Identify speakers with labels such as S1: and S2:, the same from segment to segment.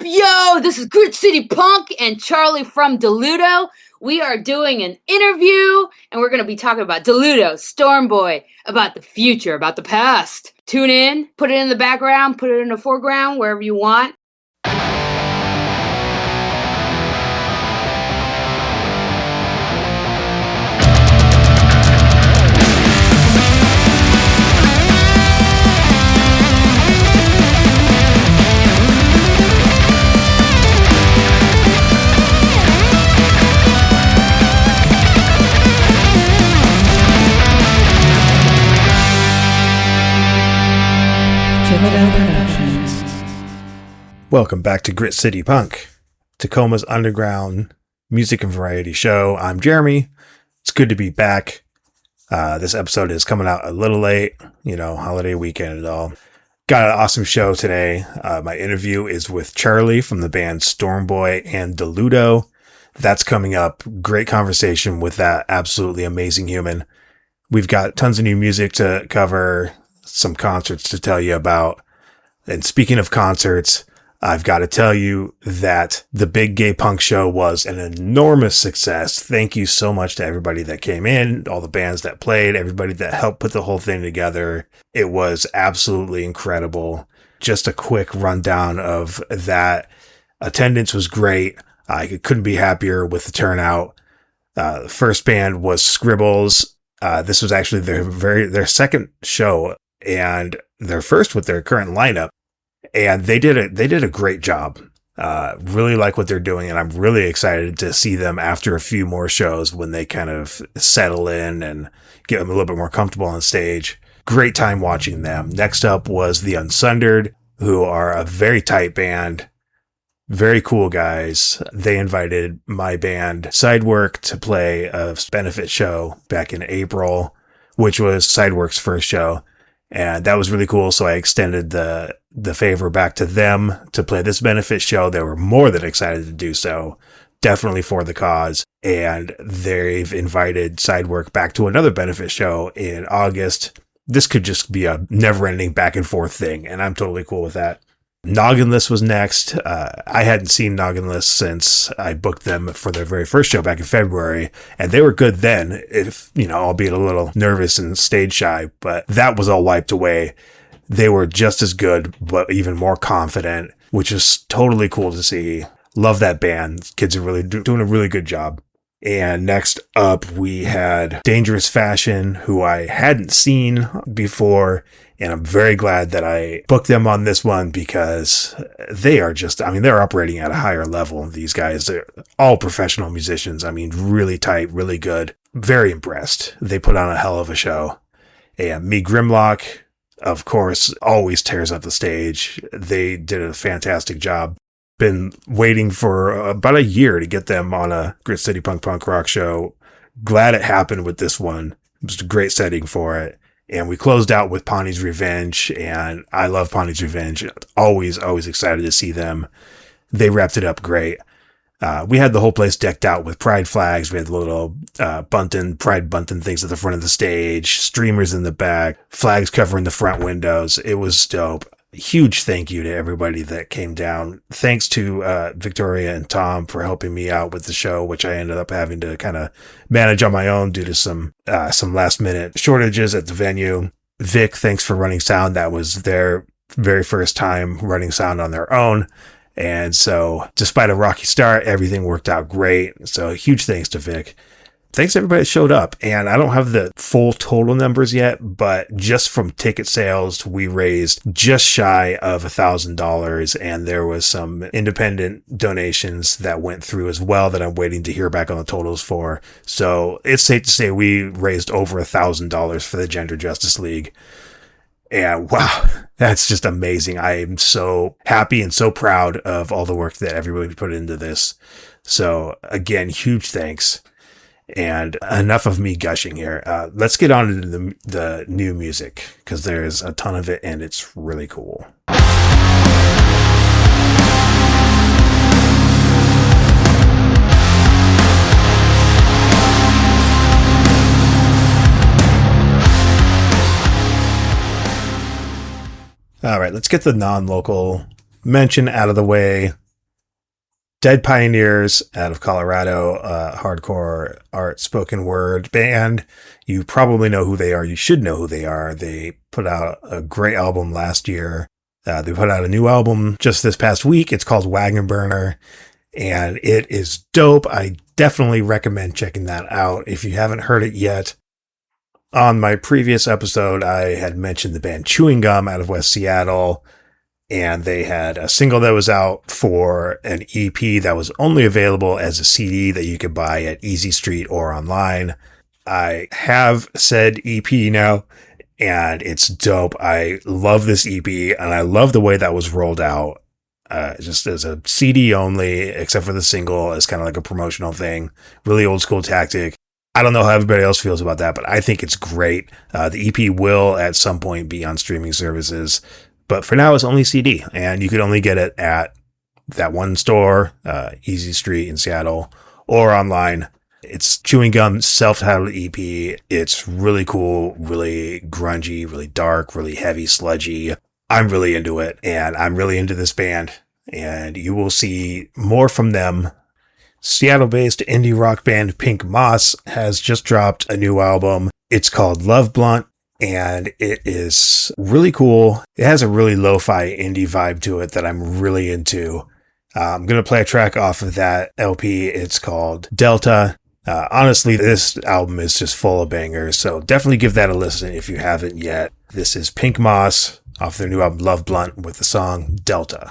S1: Yo, this is Grit City Punk and Charli from Deluto. We are doing an interview, and we're going to be talking about Deluto, Storm Boy, about the future, about the past. Tune in, put it in the background, put it in the foreground, wherever you want.
S2: Welcome back to Grit City Punk, Tacoma's underground music and variety show. I'm Jeremy. It's good to be back. This episode is coming out a little late, holiday weekend and all. Got an awesome show today. My interview is with Charli from the band Storm Boy and Deluto. That's coming up. Great conversation with that absolutely amazing human. We've got tons of new music to cover, some concerts to tell you about. And speaking of concerts, I've got to tell you that the Big Gay Punk Show was an enormous success. Thank you so much to everybody that came in, all the bands that played, everybody that helped put the whole thing together. It was absolutely incredible. Just a quick rundown of that. Attendance was great. I couldn't be happier with the turnout. The first band was Scribbles. This was actually their second show and their first with their current lineup. And they did a great job. Really like what they're doing, and I'm really excited to see them after a few more shows when they kind of settle in and get them a little bit more comfortable on stage. Great time watching them. Next up was the Unsundered, who are a very tight band. Very cool guys. They invited my band Sidework to play a benefit show back in April, which was Sidework's first show. And that was really cool. So I extended the favor back to them to play this benefit show. They were more than excited to do so. Definitely for the cause. And they've invited Sidework back to another benefit show in August. This could just be a never-ending back and forth thing, and I'm totally cool with that. Nogginless was next. I hadn't seen Nogginless since I booked them for their very first show back in February, and they were good then, albeit a little nervous and stage shy, but that was all wiped away. They were just as good, but even more confident, which is totally cool to see. Love that band. Kids are really doing a really good job. And next up, we had Dangerous Fashion, who I hadn't seen before. And I'm very glad that I booked them on this one because they are they're operating at a higher level. These guys are all professional musicians. Really tight, really good. Very impressed. They put on a hell of a show. And Me Grimlock, of course, always tears up the stage. They did a fantastic job. Been waiting for about a year to get them on a Grit City Punk rock show. Glad it happened with this one. It was a great setting for it. And we closed out with Pawnee's Revenge, and I love Pawnee's Revenge. Always excited to see them. They wrapped it up great. We had the whole place decked out with pride flags. We had little pride bunting things at the front of the stage, streamers in the back, flags covering the front windows. It was dope. Huge thank you to everybody that came down. Thanks to Victoria and Tom for helping me out with the show, which I ended up having to kind of manage on my own due to some last minute shortages at the venue. Vic, thanks for running sound. That was their very first time running sound on their own. And so despite a rocky start, everything worked out great. So huge thanks to Vic. Thanks to everybody that showed up. And I don't have the full total numbers yet, but just from ticket sales, we raised just shy of $1,000. And there was some independent donations that went through as well that I'm waiting to hear back on the totals for. So it's safe to say we raised over $1,000 for the Gender Justice League. And wow, that's just amazing. I am so happy and so proud of all the work that everybody put into this. So again, huge thanks. And enough of me gushing here. Let's get on to the new music, because there's a ton of it and it's really cool. All right, let's get the non-local mention out of the way. Dead Pioneers out of Colorado, hardcore art spoken word band. You probably know who they are. You should know who they are. They put out a great album last year. They put out a new album just this past week. It's called Wagon Burner, and it is dope. I definitely recommend checking that out if you haven't heard it yet. On my previous episode, I had mentioned the band Chewing Gum out of West Seattle, and they had a single that was out for an EP that was only available as a CD that you could buy at Easy Street or online. I have said EP now, and it's dope. I love this EP, and I love the way that was rolled out. Just as a CD only, except for the single, as kind of like a promotional thing. Really old school tactic. I don't know how everybody else feels about that, but I think it's great. The EP will at some point be on streaming services, but for now it's only CD, and you could only get it at that one store, Easy Street in Seattle, or online. It's Chewing Gum's self-titled EP. It's really cool, really grungy, really dark, really heavy, sludgy. I'm really into it, and I'm really into this band, and you will see more from them. Seattle-based indie rock band Pink Moss has just dropped a new album. It's called Love Blunt, and it is really cool. It has a really lo-fi indie vibe to it that I'm really into. I'm going to play a track off of that LP. It's called Delta. Honestly, this album is just full of bangers, so definitely give that a listen if you haven't yet. This is Pink Moss off their new album Love Blunt with the song Delta.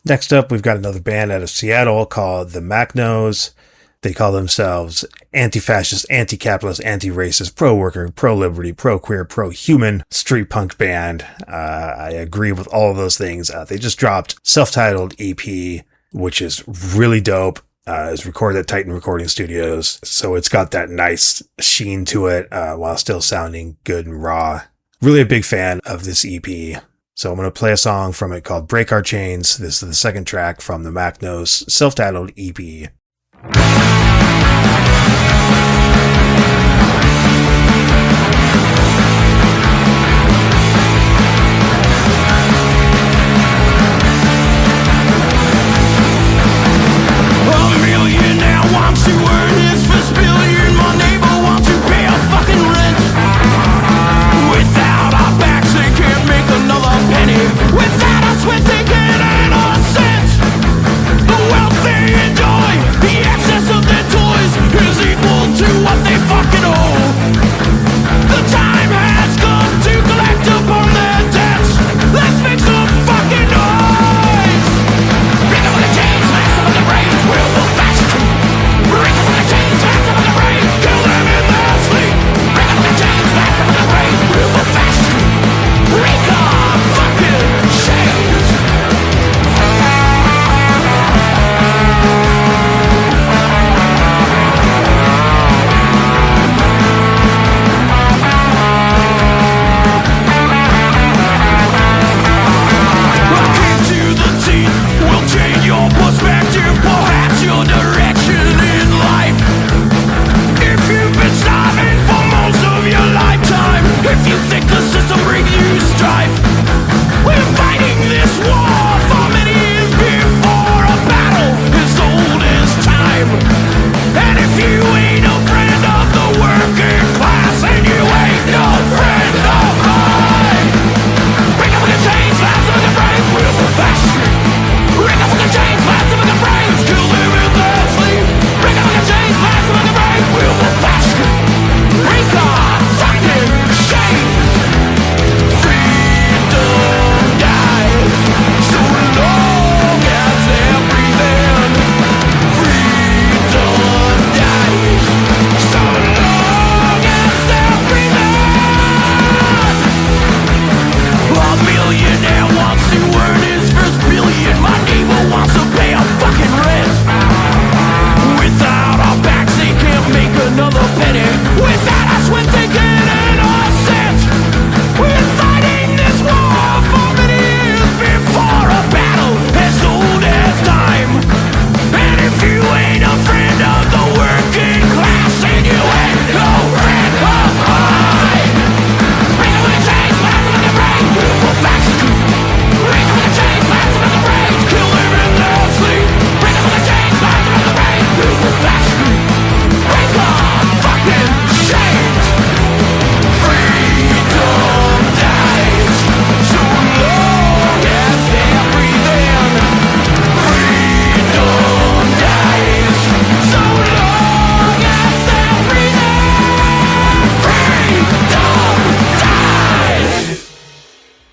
S2: Next up, we've got another band out of Seattle called the Makhnos. They call themselves anti-fascist, anti-capitalist, anti-racist, pro-worker, pro-liberty, pro-queer, pro-human street punk band. I agree with all of those things. They just dropped self-titled EP, which is really dope. It's recorded at Titan Recording Studios, so it's got that nice sheen to it while still sounding good and raw. Really a big fan of this EP. So I'm going to play a song from it called Break Our Chains. This is the second track from the Makhnos self-titled EP.
S3: Without us, we're thinking in our sense. The wealthy enjoy the excess of this.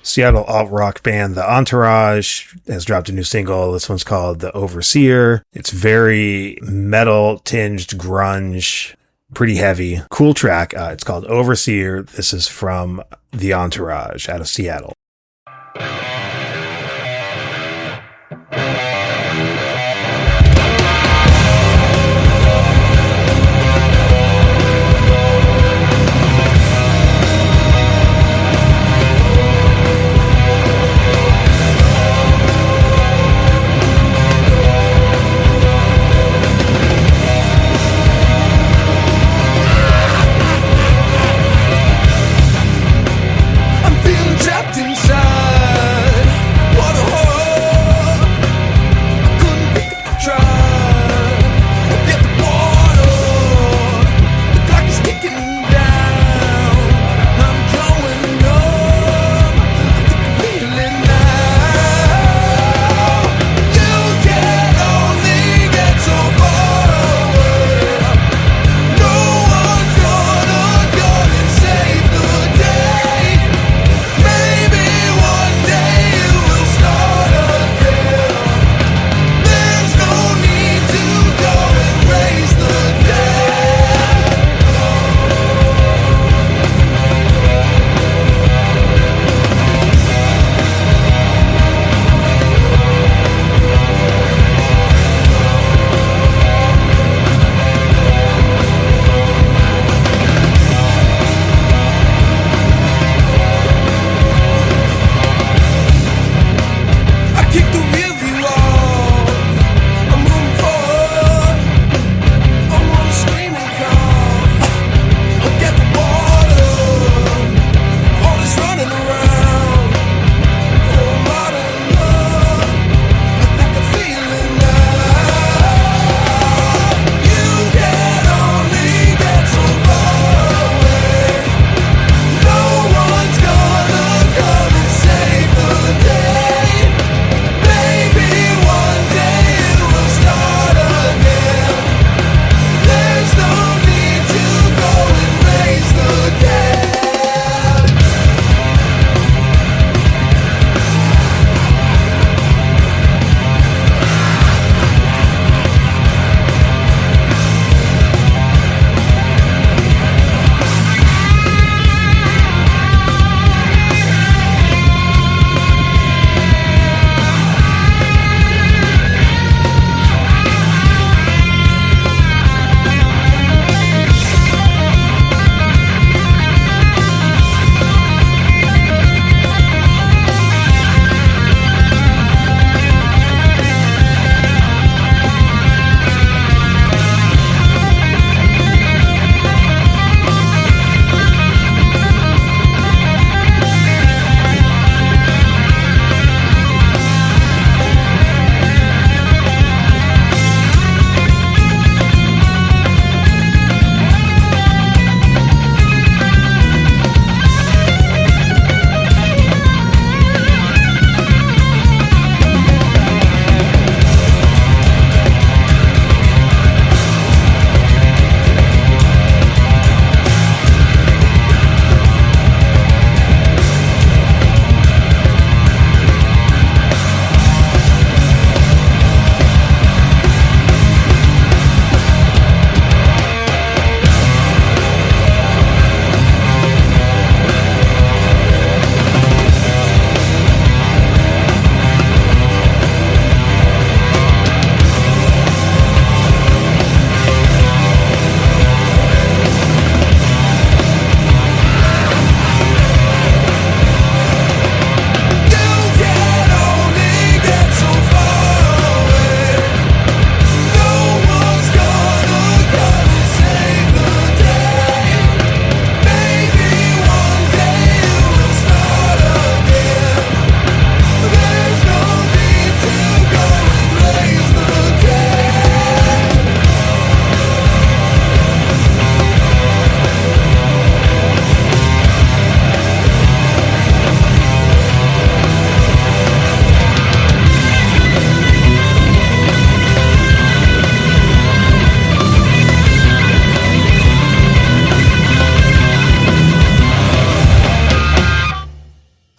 S2: Seattle alt-rock band The Entourage has dropped a new single. This one's called The Overseer. It's very metal-tinged grunge, pretty heavy. Cool track. It's called Overseer. This is from The Entourage out of Seattle.
S3: I'm feeling trapped in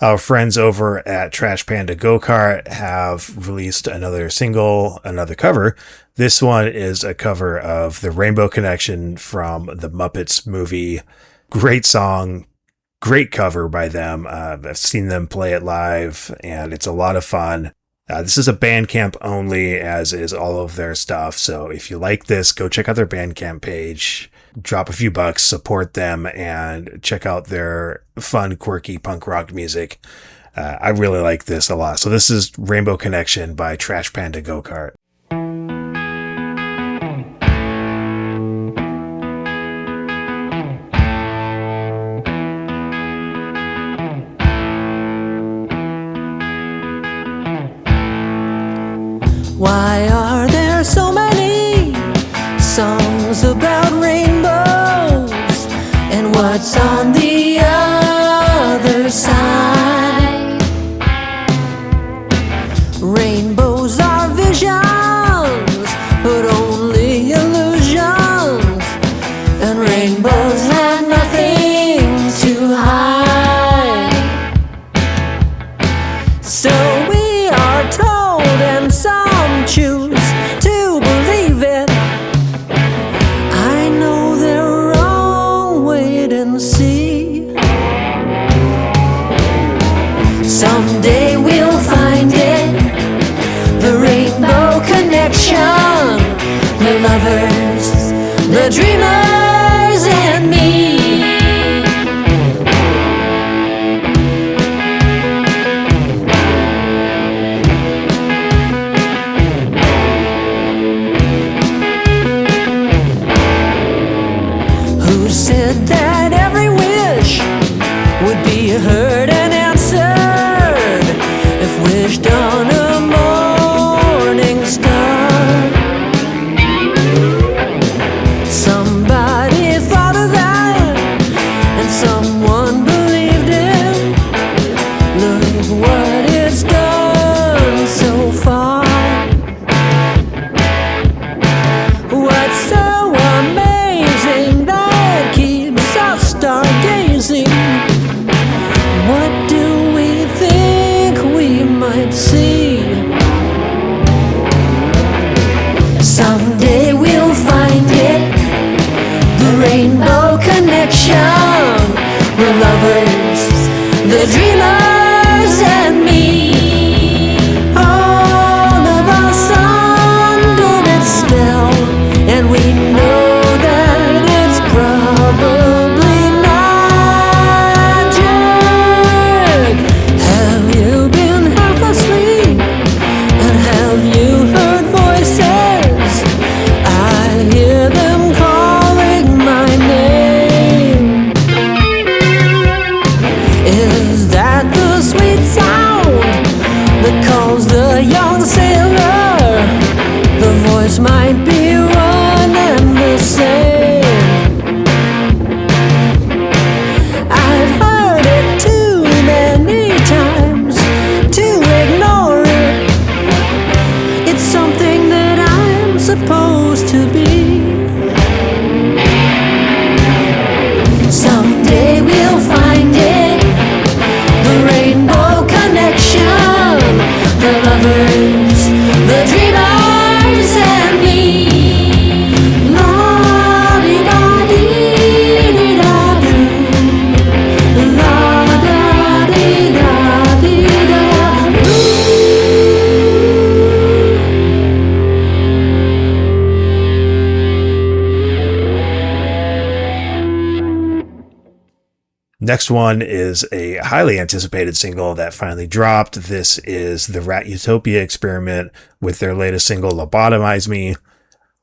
S2: Our friends over at Trash Panda Go-Kart have released another single, another cover. This one is a cover of The Rainbow Connection from the Muppets movie. Great song, great cover by them. I've seen them play it live, and it's a lot of fun. This is a Bandcamp only, as is all of their stuff. So if you like this, go check out their Bandcamp page, drop a few bucks, support them, and check out their fun, quirky punk rock music. I really like this a lot. So this is Rainbow Connection by Trash Panda Go-Kart.
S4: Why are there so many songs about rainbows? And what's on the other side? Rainbows are visions, but only illusions. And rainbows have nothing to hide. So we are told, and some choose to believe it. I know they're wrong, wait and see. Someday we'll find it, the rainbow connection, the lovers, the dreamers, and me. Said that every wish would be heard and answered if wished on a morning star. Somebody thought of that, and someone believed it. Look what it's done so far. What's so amazing that keeps us stargazing? What do we think we might see? Someday we'll find it, the rainbow connection, the lovers, the dreamers, and me. All of us under its spell, and we know that it's probably magic. Have you been half asleep? And have you heard voices? I hear them calling my name. Is that the sweet sound that calls the young sailor? The voice might be one and the same. I've heard it too many times to ignore it. It's something that I'm supposed to be. Someday we'll find it, the rainbow connection, the lovers, the dreamers, and me.
S2: Next one is a highly anticipated single that finally dropped. This is the Rat Utopia experiment with their latest single, Lobotomize Me,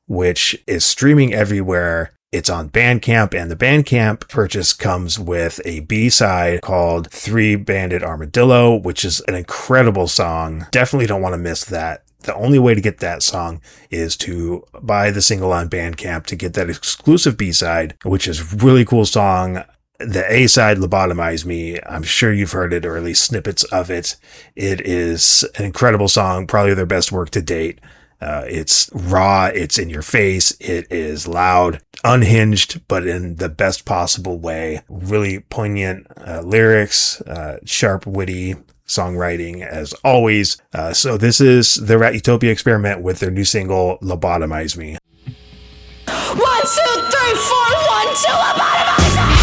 S2: which is streaming everywhere. It's on Bandcamp, and the Bandcamp purchase comes with a B-side called Three-Banded Armadillo, which is an incredible song. Definitely don't want to miss that. The only way to get that song is to buy the single on Bandcamp to get that exclusive B-side, which is a really cool song. The A-side, Lobotomize Me, I'm sure you've heard it, or at least snippets of it. It is an incredible song, probably their best work to date. It's raw, it's in your face, it is loud, unhinged, but in the best possible way. Really poignant lyrics, sharp, witty songwriting as always. So this is the Rat Utopia Experiment with their new single, Lobotomize Me.
S3: 1, 2, 3, 4, 1, 2, lobotomize me!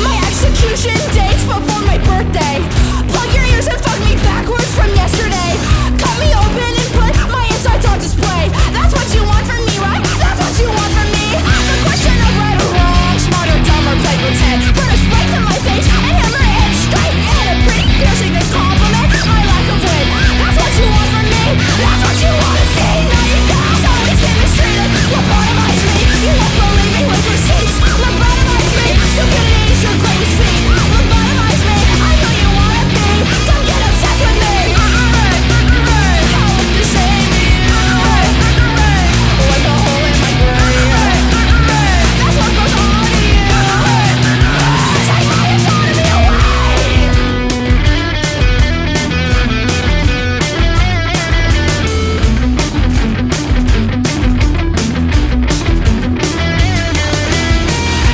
S3: My execution dates before my birthday. Plug your ears and fuck me backwards from yesterday. Cut me open and put my insides on display. That's what you want from me, right? That's what you want from me. Ask a question of right or wrong, smart or dumb or play pretend. Put a spike to my face and hammer it straight in a pretty piercing to compliment my lack of wit. That's what you want from me. That's what you want to see. Now you guys always demonstrated. Lobotomize me. You won't believe me with receipts. Lobotomize me. Stupidity is your greatest feat. Lobotomize me. I know you wanna be. Come get obsessed with me. How would you save me? Like a hole in my brain. That's what goes on to you. Take my autonomy away.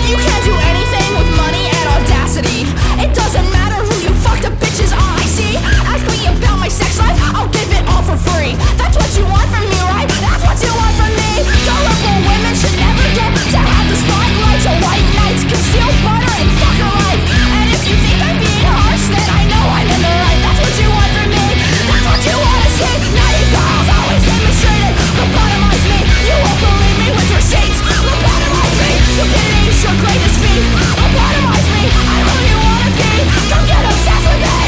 S3: You can't do anything with money and audacity. It doesn't matter who you fucked up bitches are. I see. Ask me about my sex life, I'll give it all for free. That's what you want from me, right? That's what you want from me. Gullible women should never get to have the spotlight. So white knights can steal butter and fuck a life. And if you think I'm being harsh, then I know I'm in the right. That's what you want from me. That's what you want to see. Naughty girls always demonstrated. Lobotomize me. You won't believe me with receipts. Lobotomize me. Stupidity is your greatest feat. Lobotomize me. I'm who you wanna be. Come get obsessed with me.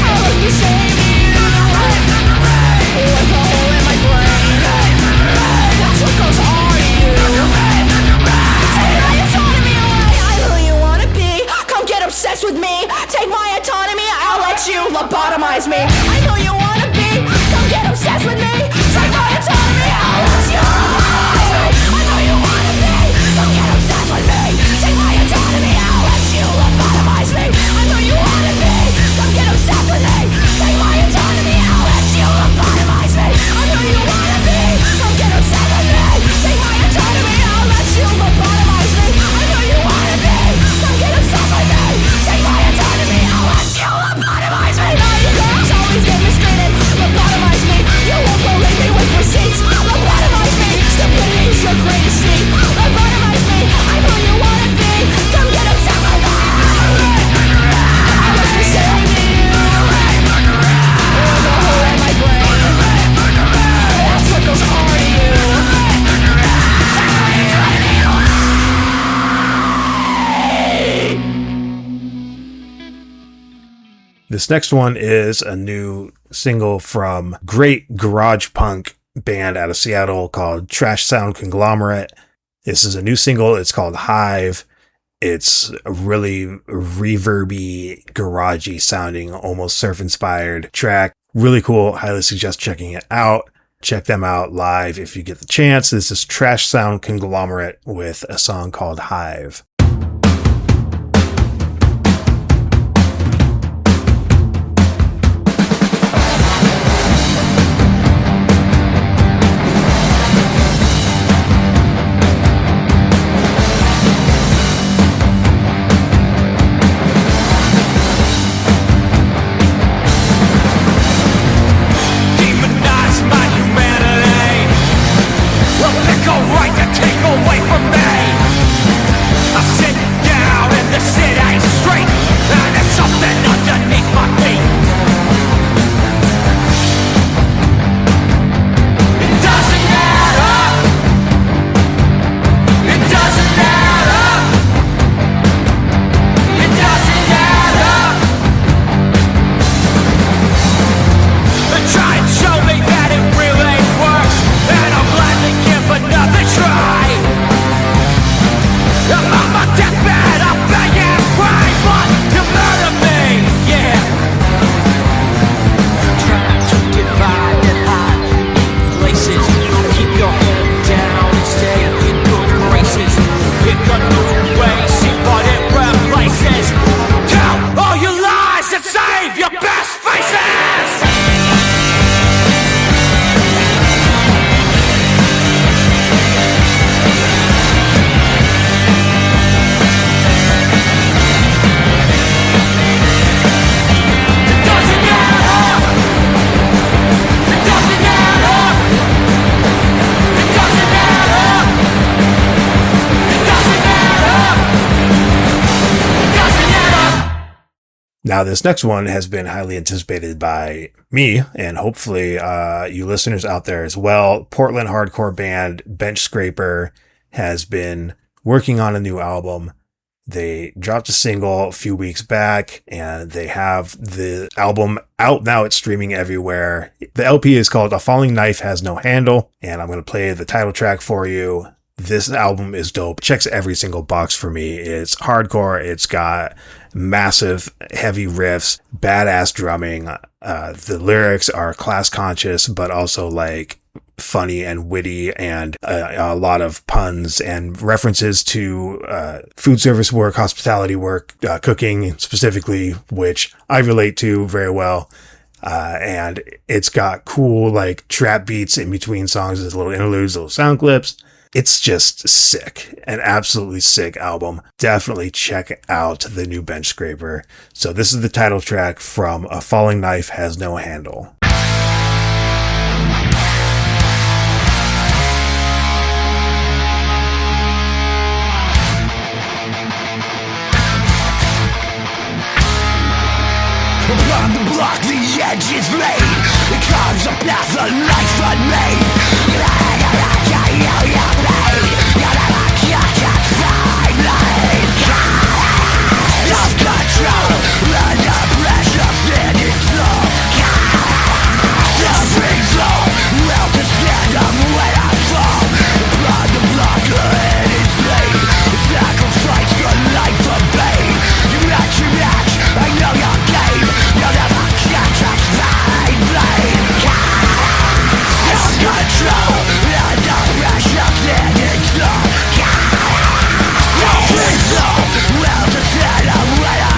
S3: How would you save me? Like a hole in my brain. That's what goes on to you. Take my autonomy away. I'm who you wanna be. Come get obsessed with me. Take my autonomy. I'll let you lobotomize me. I know you wanna be. Come get obsessed with me. Take my autonomy. I'll let you lobotomize me. I know you wanna be. Come get obsessed with me. Take my autonomy. I'll let you lobotomize me. I know you wanna be. Come get obsessed with me. Take my autonomy. I'll let you lobotomize me. I know you wanna be. Come get obsessed with me. Take my autonomy. I'll let you lobotomize me. I know you wanna be. Come get obsessed with me. Take my autonomy. I'll let you lobotomize me. Now you girls always demonstrated. Lobotomize me. You won't believe me with receipts. Lobotomize me. Stupidity is your greatest feat. Lobotomize me. I'm who you wanna be. Come get obsessed with me. I'll let you save me. Like a hole in my brain. That's what goes on to you.
S2: This next one is a new single from great garage punk band out of Seattle called Trash Sound Conglomerate. This is a new single. It's called Hive. It's a really reverby, garagey sounding, almost surf inspired track. Really cool. Highly suggest checking it out. Check them out live if you get the chance. This is Trash Sound Conglomerate with a song called Hive.
S3: Demonize my humanity. Well, pick a right to take away from me. I
S2: Now, this next one has been highly anticipated by me and hopefully you listeners out there as well. Portland hardcore band Benchscraper has been working on a new album. They dropped a single a few weeks back and they have the album out now. It's streaming everywhere. The LP is called A Falling Knife Has No Handle, and I'm going to play the title track for you. This album is dope. Checks every single box for me. It's hardcore. It's got massive, heavy riffs, badass drumming. The lyrics are class conscious, but also like funny and witty, and a lot of puns and references to food service work, hospitality work, cooking specifically, which I relate to very well. And it's got cool like trap beats in between songs. There's little interludes, little sound clips. It's just sick, an absolutely sick album. Definitely check out the new Benchscraper. So this is the title track from A Falling Knife Has No Handle.
S3: Upon the block, the edge is laid. It comes a path, a life unmade. Self-control, under pressure, standing tall. Suffering soul, well to stand up when I fall. Upon the block, the head is laid. Sacrifice the life of pain. You match, I know your game. You'll never catch a fine blade. Self-control, under pressure, standing tall. Suffering soul, well to stand up when I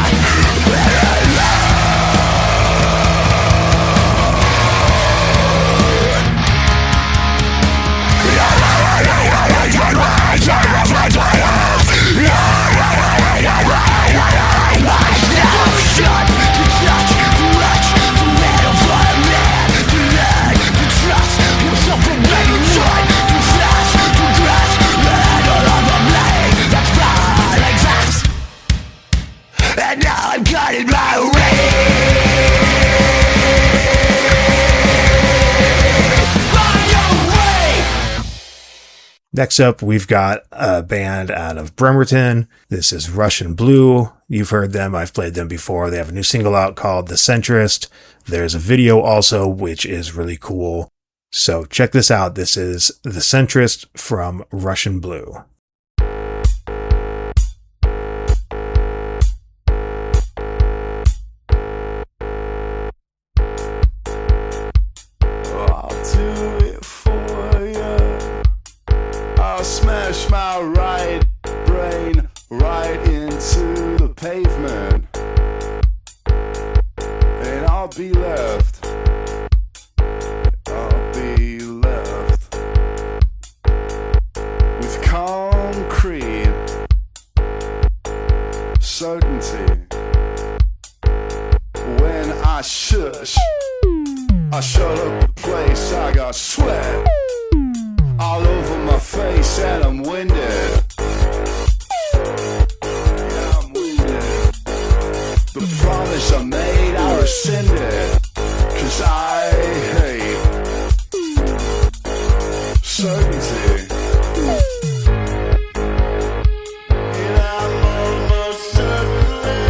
S3: and now I'm cutting my way.
S2: Next up, we've got a band out of Bremerton. This is Russian Blue. You've heard them. I've played them before. They have a new single out called The Centrist. There's a video also, which is really cool. So check this out. This is The Centrist from Russian Blue.
S5: Smash my right brain right into the pavement, and I'll be left with concrete certainty. When I shush, I shut up the place. I got sweat all over my face and I'm winded. Yeah, I'm winded. The promise I made, I rescinded. 'Cause I hate certainty. And I'm almost certainly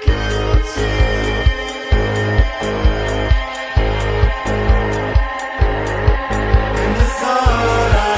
S5: guilty. And the thought I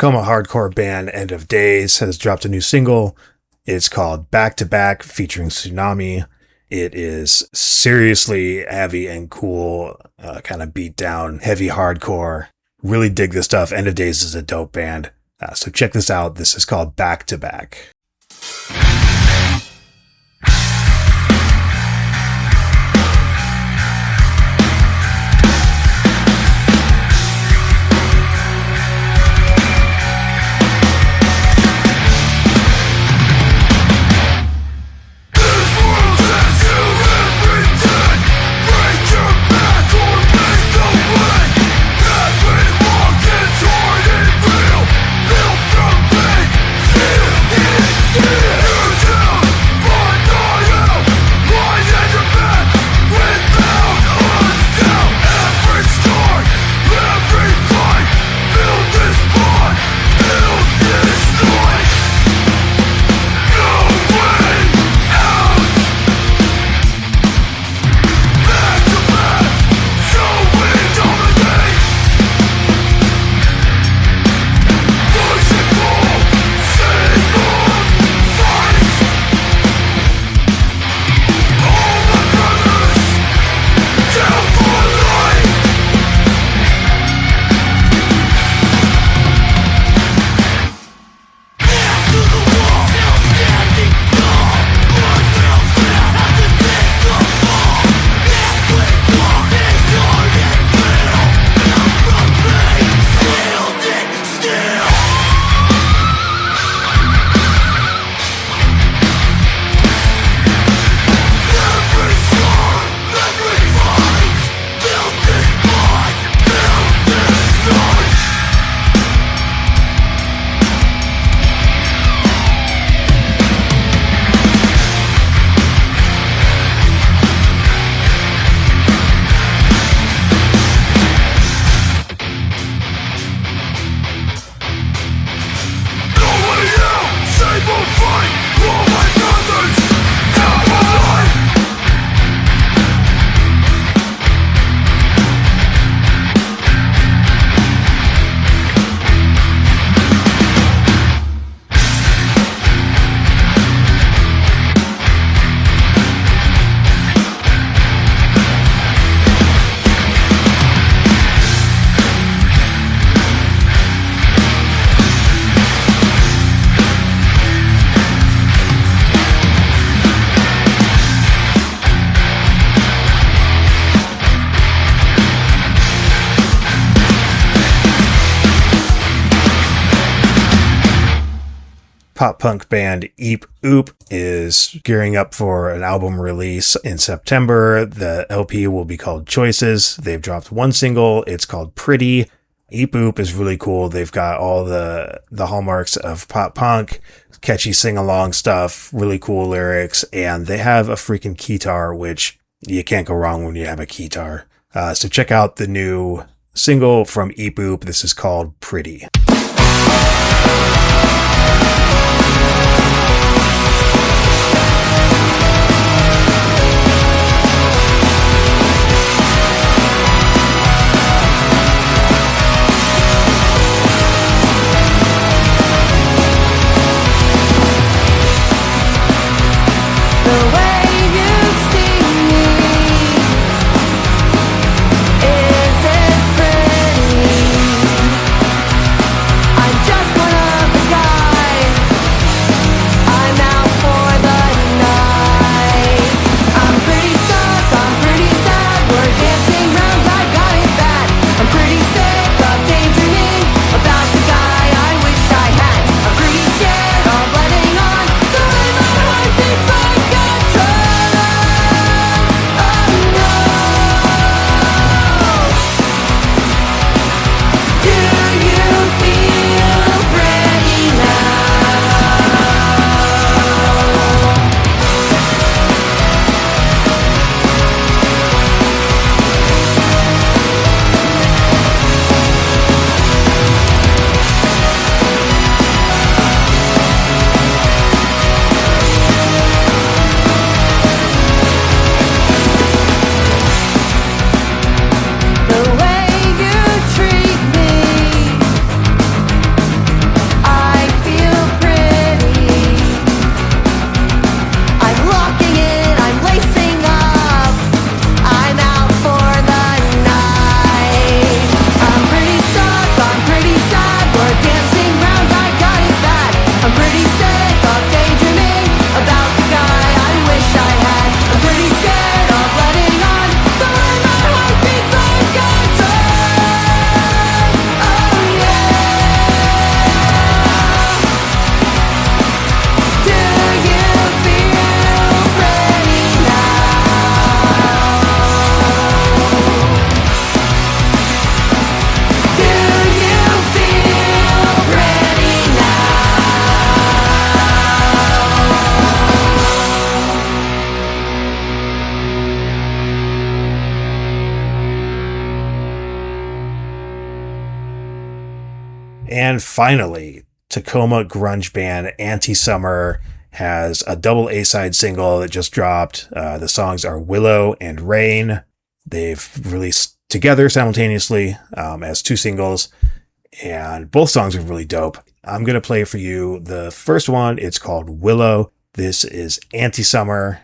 S2: Tacoma hardcore band End of Dayz has dropped a new single. It's called Back to Back featuring Tsunami. It is seriously heavy and cool, kind of beat down, heavy hardcore. Really dig this stuff. End of Dayz is a dope band. So check this out. This is called Back to Back. Pop punk band Eep-Oop is gearing up for an album release in September. The LP will be called Choices. They've dropped one single. It's called Pretty. Eep-Oop is really cool. They've got all the hallmarks of pop punk, catchy sing-along stuff, really cool lyrics, and they have a freaking keytar, which you can't go wrong when you have a keytar. So check out the new single from Eep-Oop. This is called Pretty. And finally, Tacoma grunge band Antisummer has a double A-side single that just dropped. The songs are Willow and Rain. They've released together simultaneously as 2 singles, and both songs are really dope. I'm going to play for you the first one. It's called Willow. This is Antisummer.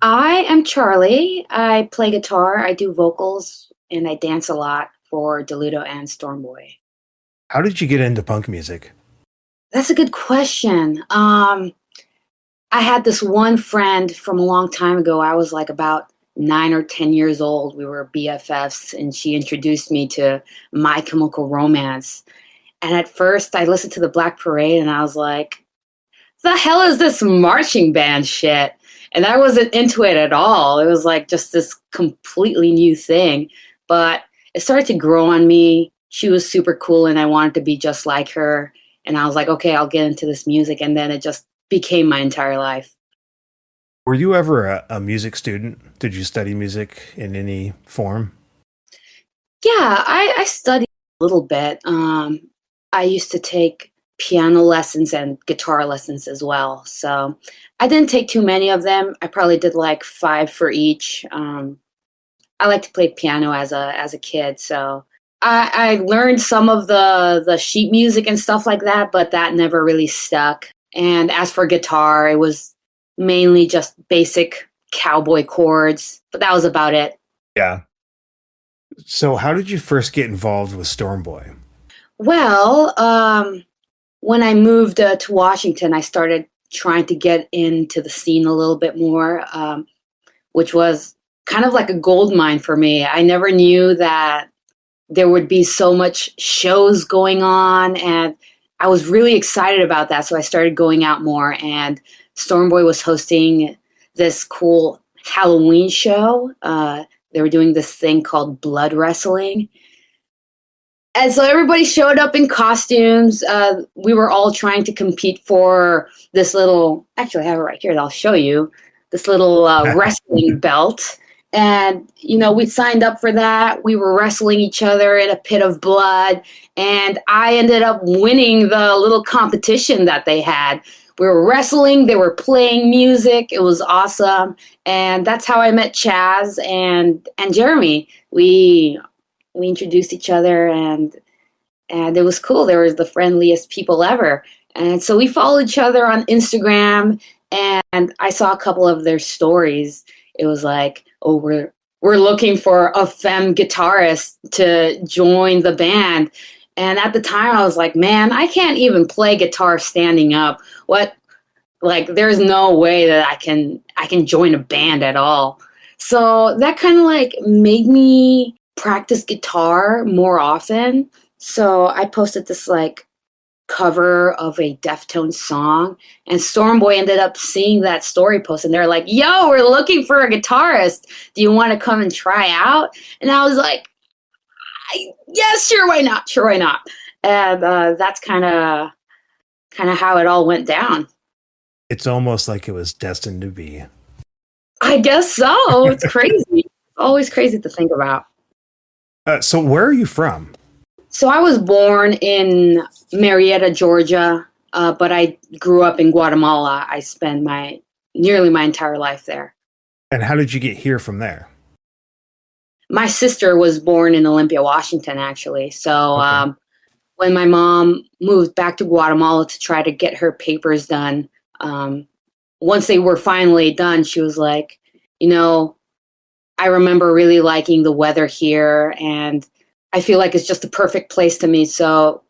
S1: I am Charli. I play guitar, I do vocals, and I dance a lot for Deluto and Storm Boy.
S2: How did you get into punk music?
S1: That's a good question. I had this one friend from a long time ago. I was like about 9 or 10 years old. We were BFFs, and she introduced me to My Chemical Romance. And at first, I listened to the Black Parade, and I was like, the hell is this marching band shit? And I wasn't into it at all. It was like just this completely new thing. But it started to grow on me. She was super cool, and I wanted to be just like her. And I was like, okay, I'll get into this music. And then it just became my entire life.
S2: Were you ever a music student? Did you study music in any form?
S1: Yeah, I studied a little bit. I used to take piano lessons and guitar lessons as well. So I didn't take too many of them. I probably did like 5 for each. I like to play piano as a kid, so I learned some of the sheet music and stuff like that, but that never really stuck. And as for guitar, it was mainly just basic cowboy chords, but that was about it.
S2: Yeah. So how did you first get involved with Storm Boy?
S1: Well, when I moved to Washington, I started trying to get into the scene a little bit more, which was kind of like a gold mine for me. I never knew that there would be so much shows going on, and I was really excited about that. So I started going out more, and Storm Boy was hosting this cool Halloween show. They were doing this thing called blood wrestling. And so everybody showed up in costumes. We were all trying to compete for this little, actually I have it right here, I'll show you, this little wrestling belt. And, we signed up for that. We were wrestling each other in a pit of blood. And I ended up winning the little competition that they had. We were wrestling. They were playing music. It was awesome. And that's how I met Chaz and Jeremy. We introduced each other, and it was cool. They were the friendliest people ever. And so we followed each other on Instagram, and I saw a couple of their stories. It was like, oh, we're looking for a femme guitarist to join the band. And at the time I was like, man, I can't even play guitar standing up. There's no way that I can join a band at all. So that kind of made me practice guitar more often. So I posted this cover of a Deftones song, and Storm Boy ended up seeing that story post, and they're like, yo, we're looking for a guitarist. Do you want to come and try out? And I was like, yes, sure, why not? Sure, why not? And that's kind of how it all went down.
S2: It's almost like it was destined to be.
S1: I guess so. It's crazy. Always crazy to think about.
S2: So where are you from?
S1: So I was born in Marietta, Georgia, but I grew up in Guatemala. I spent nearly my entire life there.
S2: And how did you get here from there?
S1: My sister was born in Olympia, Washington, actually. So
S2: Okay.
S1: When my mom moved back to Guatemala to try to get her papers done, once they were finally done, she was like, I remember really liking the weather here, and I feel like it's just the perfect place to me, so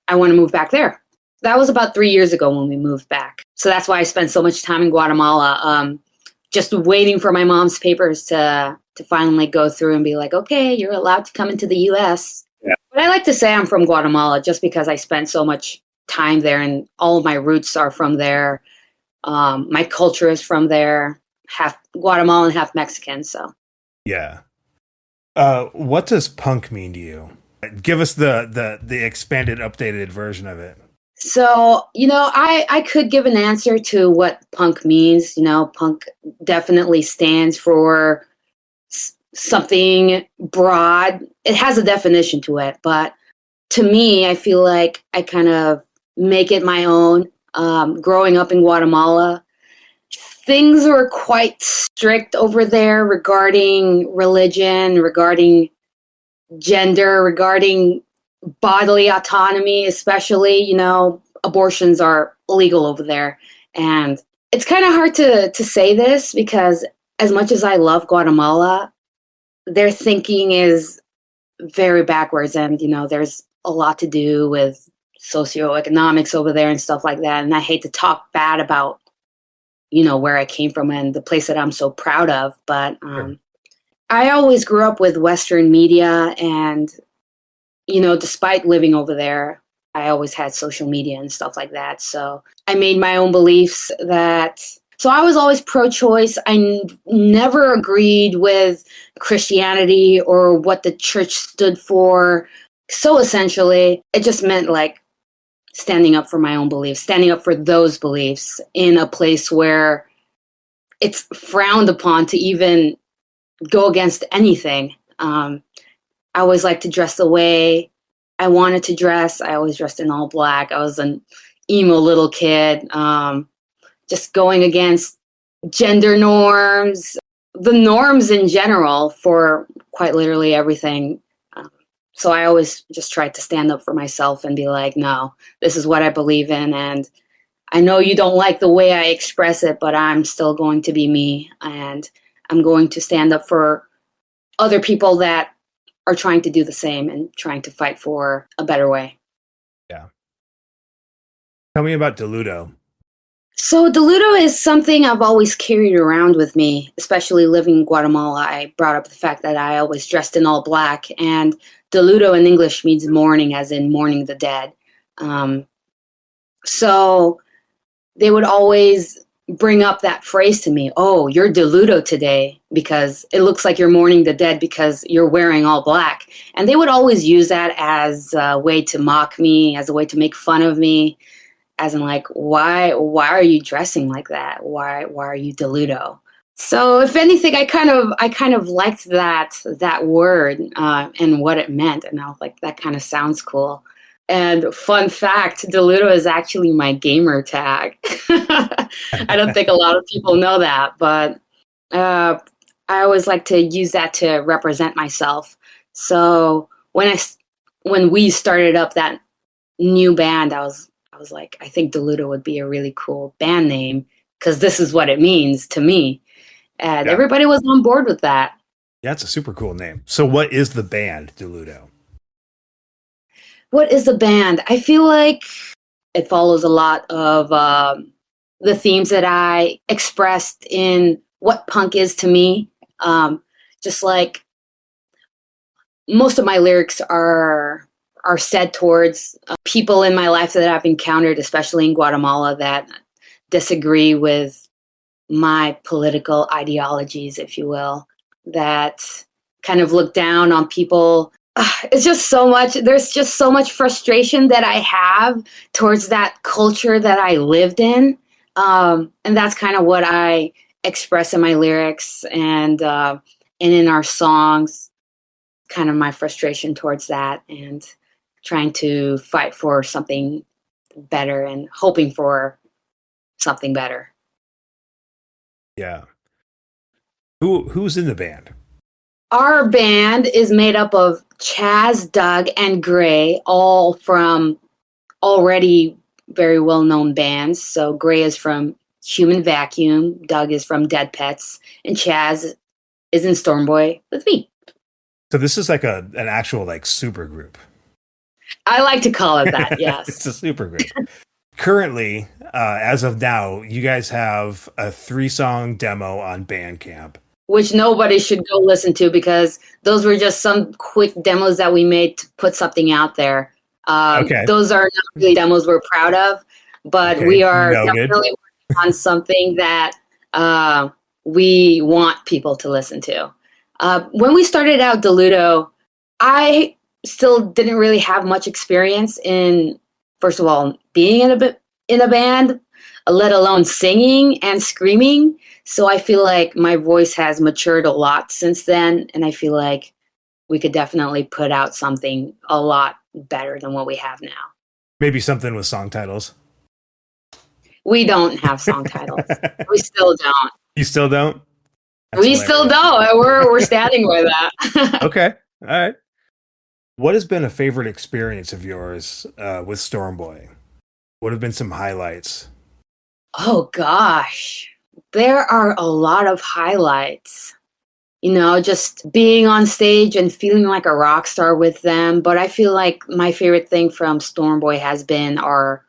S1: I want to move back there. That was about 3 years ago when we moved back. So that's why I spent so much time in Guatemala, just waiting for my mom's papers to finally go through and be like, okay, you're allowed to come into the U.S.
S2: Yeah.
S1: But I like to say I'm from Guatemala just because I spent so much time there, and all of my roots are from there. My culture is from there, half Guatemalan, half Mexican, so.
S2: Yeah. What does punk mean to you? Give us the expanded, updated version of it.
S1: So, I could give an answer to what punk means. Punk definitely stands for something broad. It has a definition to it, but to me, I feel like I kind of make it my own. Growing up in Guatemala, things were quite strict over there regarding religion, regarding gender, regarding bodily autonomy, especially, abortions are illegal over there. And it's kind of hard to say this because as much as I love Guatemala, their thinking is very backwards, and, there's a lot to do with socioeconomics over there and stuff like that. And I hate to talk bad about where I came from and the place that I'm so proud of. But
S2: Sure.
S1: I always grew up with Western media, and, despite living over there, I always had social media and stuff like that. So I made my own beliefs so I was always pro-choice. I never agreed with Christianity or what the church stood for. So essentially, it just meant standing up for my own beliefs, standing up for those beliefs in a place where it's frowned upon to even go against anything. I always liked to dress the way I wanted to dress. I always dressed in all black. I was an emo little kid, just going against gender norms, the norms in general for quite literally everything. So I always just tried to stand up for myself and be like, no, this is what I believe in. And I know you don't like the way I express it, but I'm still going to be me. And I'm going to stand up for other people that are trying to do the same and trying to fight for a better way.
S2: Yeah. Tell me about Deluto.
S1: So Deludo is something I've always carried around with me, especially living in Guatemala. I brought up the fact that I always dressed in all black, and Deludo in English means mourning, as in mourning the dead. Um, so they would always bring up that phrase to me, oh, you're Deludo today, because it looks like you're mourning the dead because you're wearing all black. And they would always use that as a way to mock me, as a way to make fun of me, as in like, why are you dressing like that? Why are you Deludo? So if anything, I kind of liked that word and what it meant, and I was like, that kind of sounds cool. And fun fact, Deludo is actually my gamer tag. I don't think a lot of people know that, but I always like to use that to represent myself. So when we started up that new band, I was like, I think Deludo would be a really cool band name because this is what it means to me. And everybody was on board with that.
S2: Yeah, it's a super cool name. So what is the band, Deludo?
S1: What is the band? I feel like it follows a lot of the themes that I expressed in what punk is to me. Just like most of my lyrics are said towards people in my life that I've encountered, especially in Guatemala, that disagree with my political ideologies, if you will, that kind of look down on people. It's just so much. There's just so much frustration that I have towards that culture that I lived in. And that's kind of what I express in my lyrics and in our songs, kind of my frustration towards that and trying to fight for something better and hoping for something better.
S2: Yeah. Who's in the band?
S1: Our band is made up of Chaz, Doug, and Gray, all from already very well-known bands. So Gray is from Human Vacuum, Doug is from Dead Pets, and Chaz is in Storm Boy with me.
S2: So this is like an actual like super group.
S1: I like to call it that, yes.
S2: It's a super group. Currently, as of now, you guys have a 3-song demo on Bandcamp.
S1: Which nobody should go listen to because those were just some quick demos that we made to put something out there. Those are not really demos we're proud of, but we are definitely working on something that we want people to listen to. When we started out Deludo, I still didn't really have much experience in, first of all, being in a band, let alone singing and screaming. So I feel like my voice has matured a lot since then, and I feel like we could definitely put out something a lot better than what we have now.
S2: Maybe something with song titles.
S1: We don't have song titles. We still don't.
S2: You still don't?
S1: We still don't. We're standing by that.
S2: Okay. All right. What has been a favorite experience of yours with Storm Boy? What have been some highlights?
S1: Oh, gosh. There are a lot of highlights. You know, just being on stage and feeling like a rock star with them. But I feel like my favorite thing from Storm Boy has been our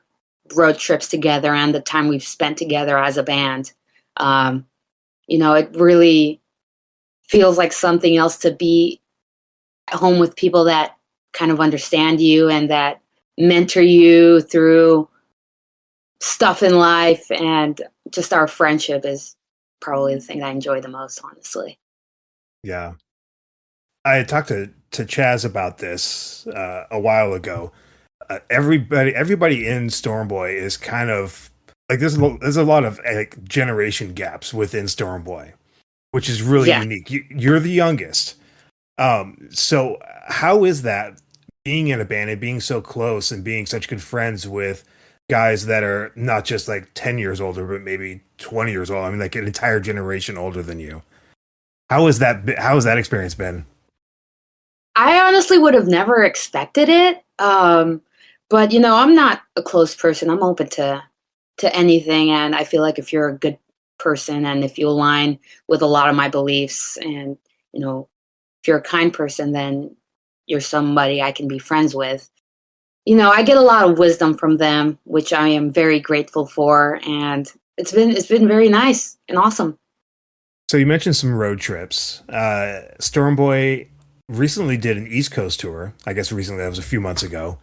S1: road trips together and the time we've spent together as a band. You know, it really feels like something else to be at home with people that kind of understand you and that mentor you through stuff in life. And just our friendship is probably the thing that I enjoy the most, honestly.
S2: Yeah. I had talked to Chaz about this a while ago. Everybody in Storm Boy is kind of like there's a lot of like generation gaps within Storm Boy, which is really unique. You're the youngest. So how is that being in a band and being so close and being such good friends with guys that are not just like 10 years older, but maybe 20 years old? I mean, like an entire generation older than you. How has that experience been?
S1: I honestly would have never expected it. But you know, I'm not a closed person. I'm open to anything. And I feel like if you're a good person and if you align with a lot of my beliefs and, you know, if you're a kind person, then you're somebody I can be friends with. I get a lot of wisdom from them, which I am very grateful for, and it's been very nice and awesome.
S2: So you mentioned some road trips. Storm Boy recently did an East Coast tour. I guess recently, that was a few months ago.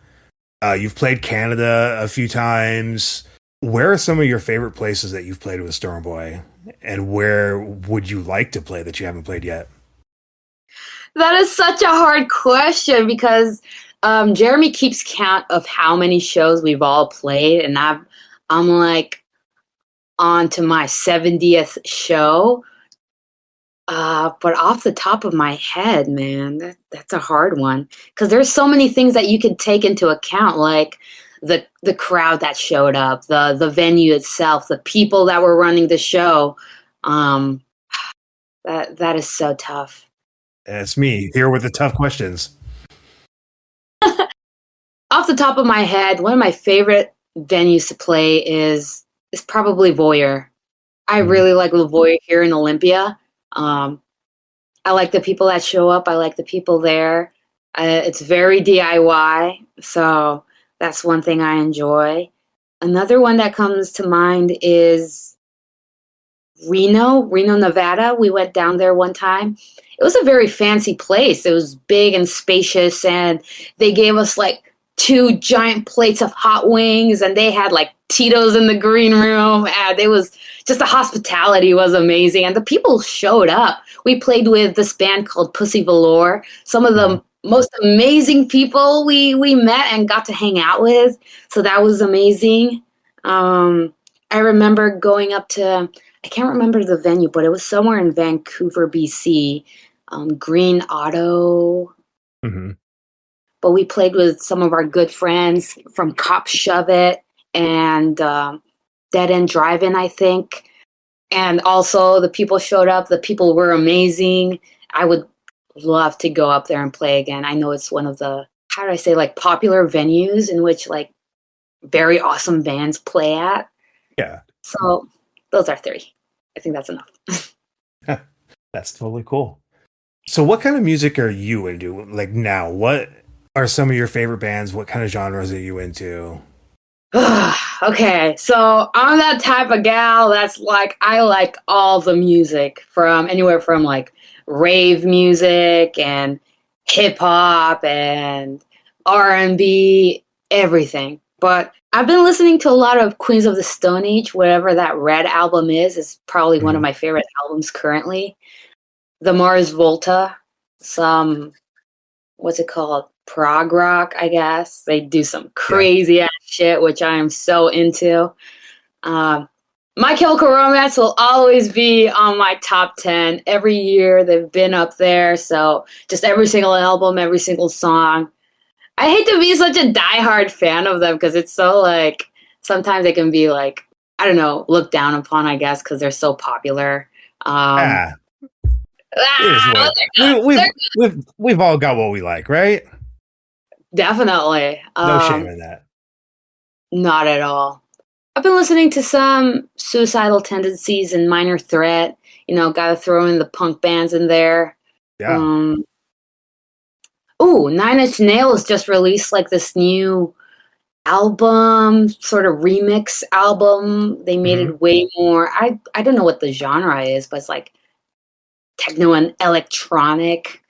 S2: You've played Canada a few times. Where are some of your favorite places that you've played with Storm Boy? And where would you like to play that you haven't played yet?
S1: That is such a hard question because Jeremy keeps count of how many shows we've all played, and I'm like on to my 70th show. But off the top of my head, man, that's a hard one because there's so many things that you could take into account, like the crowd that showed up, the venue itself, the people that were running the show. That is so tough.
S2: It's me here with the tough questions.
S1: Off the top of my head, one of my favorite venues to play is probably Voyeur. I really like the Voyeur here in Olympia. I like the people that show up. I like the people there. It's very DIY, so that's one thing I enjoy. Another one that comes to mind is Reno, Nevada. We went down there one time. It was a very fancy place. It was big and spacious, and they gave us like 2 giant plates of hot wings, and they had like Tito's in the green room, and it was just the hospitality was amazing, and the people showed up. We played with this band called Pussy Velour. Some of the most amazing people we met and got to hang out with, so that was amazing. I remember going up to, I can't remember the venue, but it was somewhere in Vancouver, BC, Green Auto. But we played with some of our good friends from Cop Shove It and Dead End Drive-In, I think. And also the people showed up. The people were amazing. I would love to go up there and play again. I know it's one of the, how do I say, like popular venues in which like very awesome bands play at.
S2: Yeah.
S1: So those are 3. I think that's enough.
S2: That's totally cool. So what kind of music are you into like now? What are some of your favorite bands? What kind of genres are you into?
S1: Okay, so I'm that type of gal that's like, I like all the music from anywhere from like rave music and hip hop and R&B, everything. But I've been listening to a lot of Queens of the Stone Age. Whatever that Red album is probably one of my favorite albums currently. The Mars Volta, some, what's it called? Prog rock, I guess. They do some crazy ass shit, which I am so into. My Chemical Romance will always be on my top 10. Every year they've been up there. So just every single album, every single song. I hate to be such a diehard fan of them because it's so like, sometimes they can be like, I don't know, looked down upon, I guess, because they're so popular.
S2: We've all got what we like, right?
S1: Definitely.
S2: No shame in that.
S1: Not at all. I've been listening to some Suicidal Tendencies and Minor Threat. Gotta throw in the punk bands in there.
S2: Yeah.
S1: 9 Inch Nails just released like this new album, sort of remix album. They made it way more, I don't know what the genre is, but it's like techno and electronic.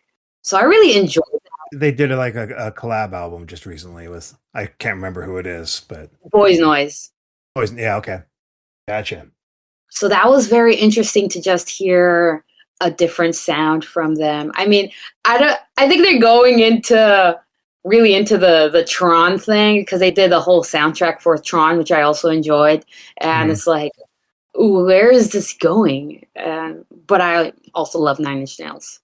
S1: So I really enjoyed that.
S2: They did like a collab album just recently with, I can't remember who it is, but
S1: Boys Noise.
S2: Yeah, okay. Gotcha.
S1: So that was very interesting to just hear a different sound from them. I mean, I think they're going really into the Tron thing because they did the whole soundtrack for Tron, which I also enjoyed. And it's like, ooh, where is this going? But I also love 9 Inch Nails.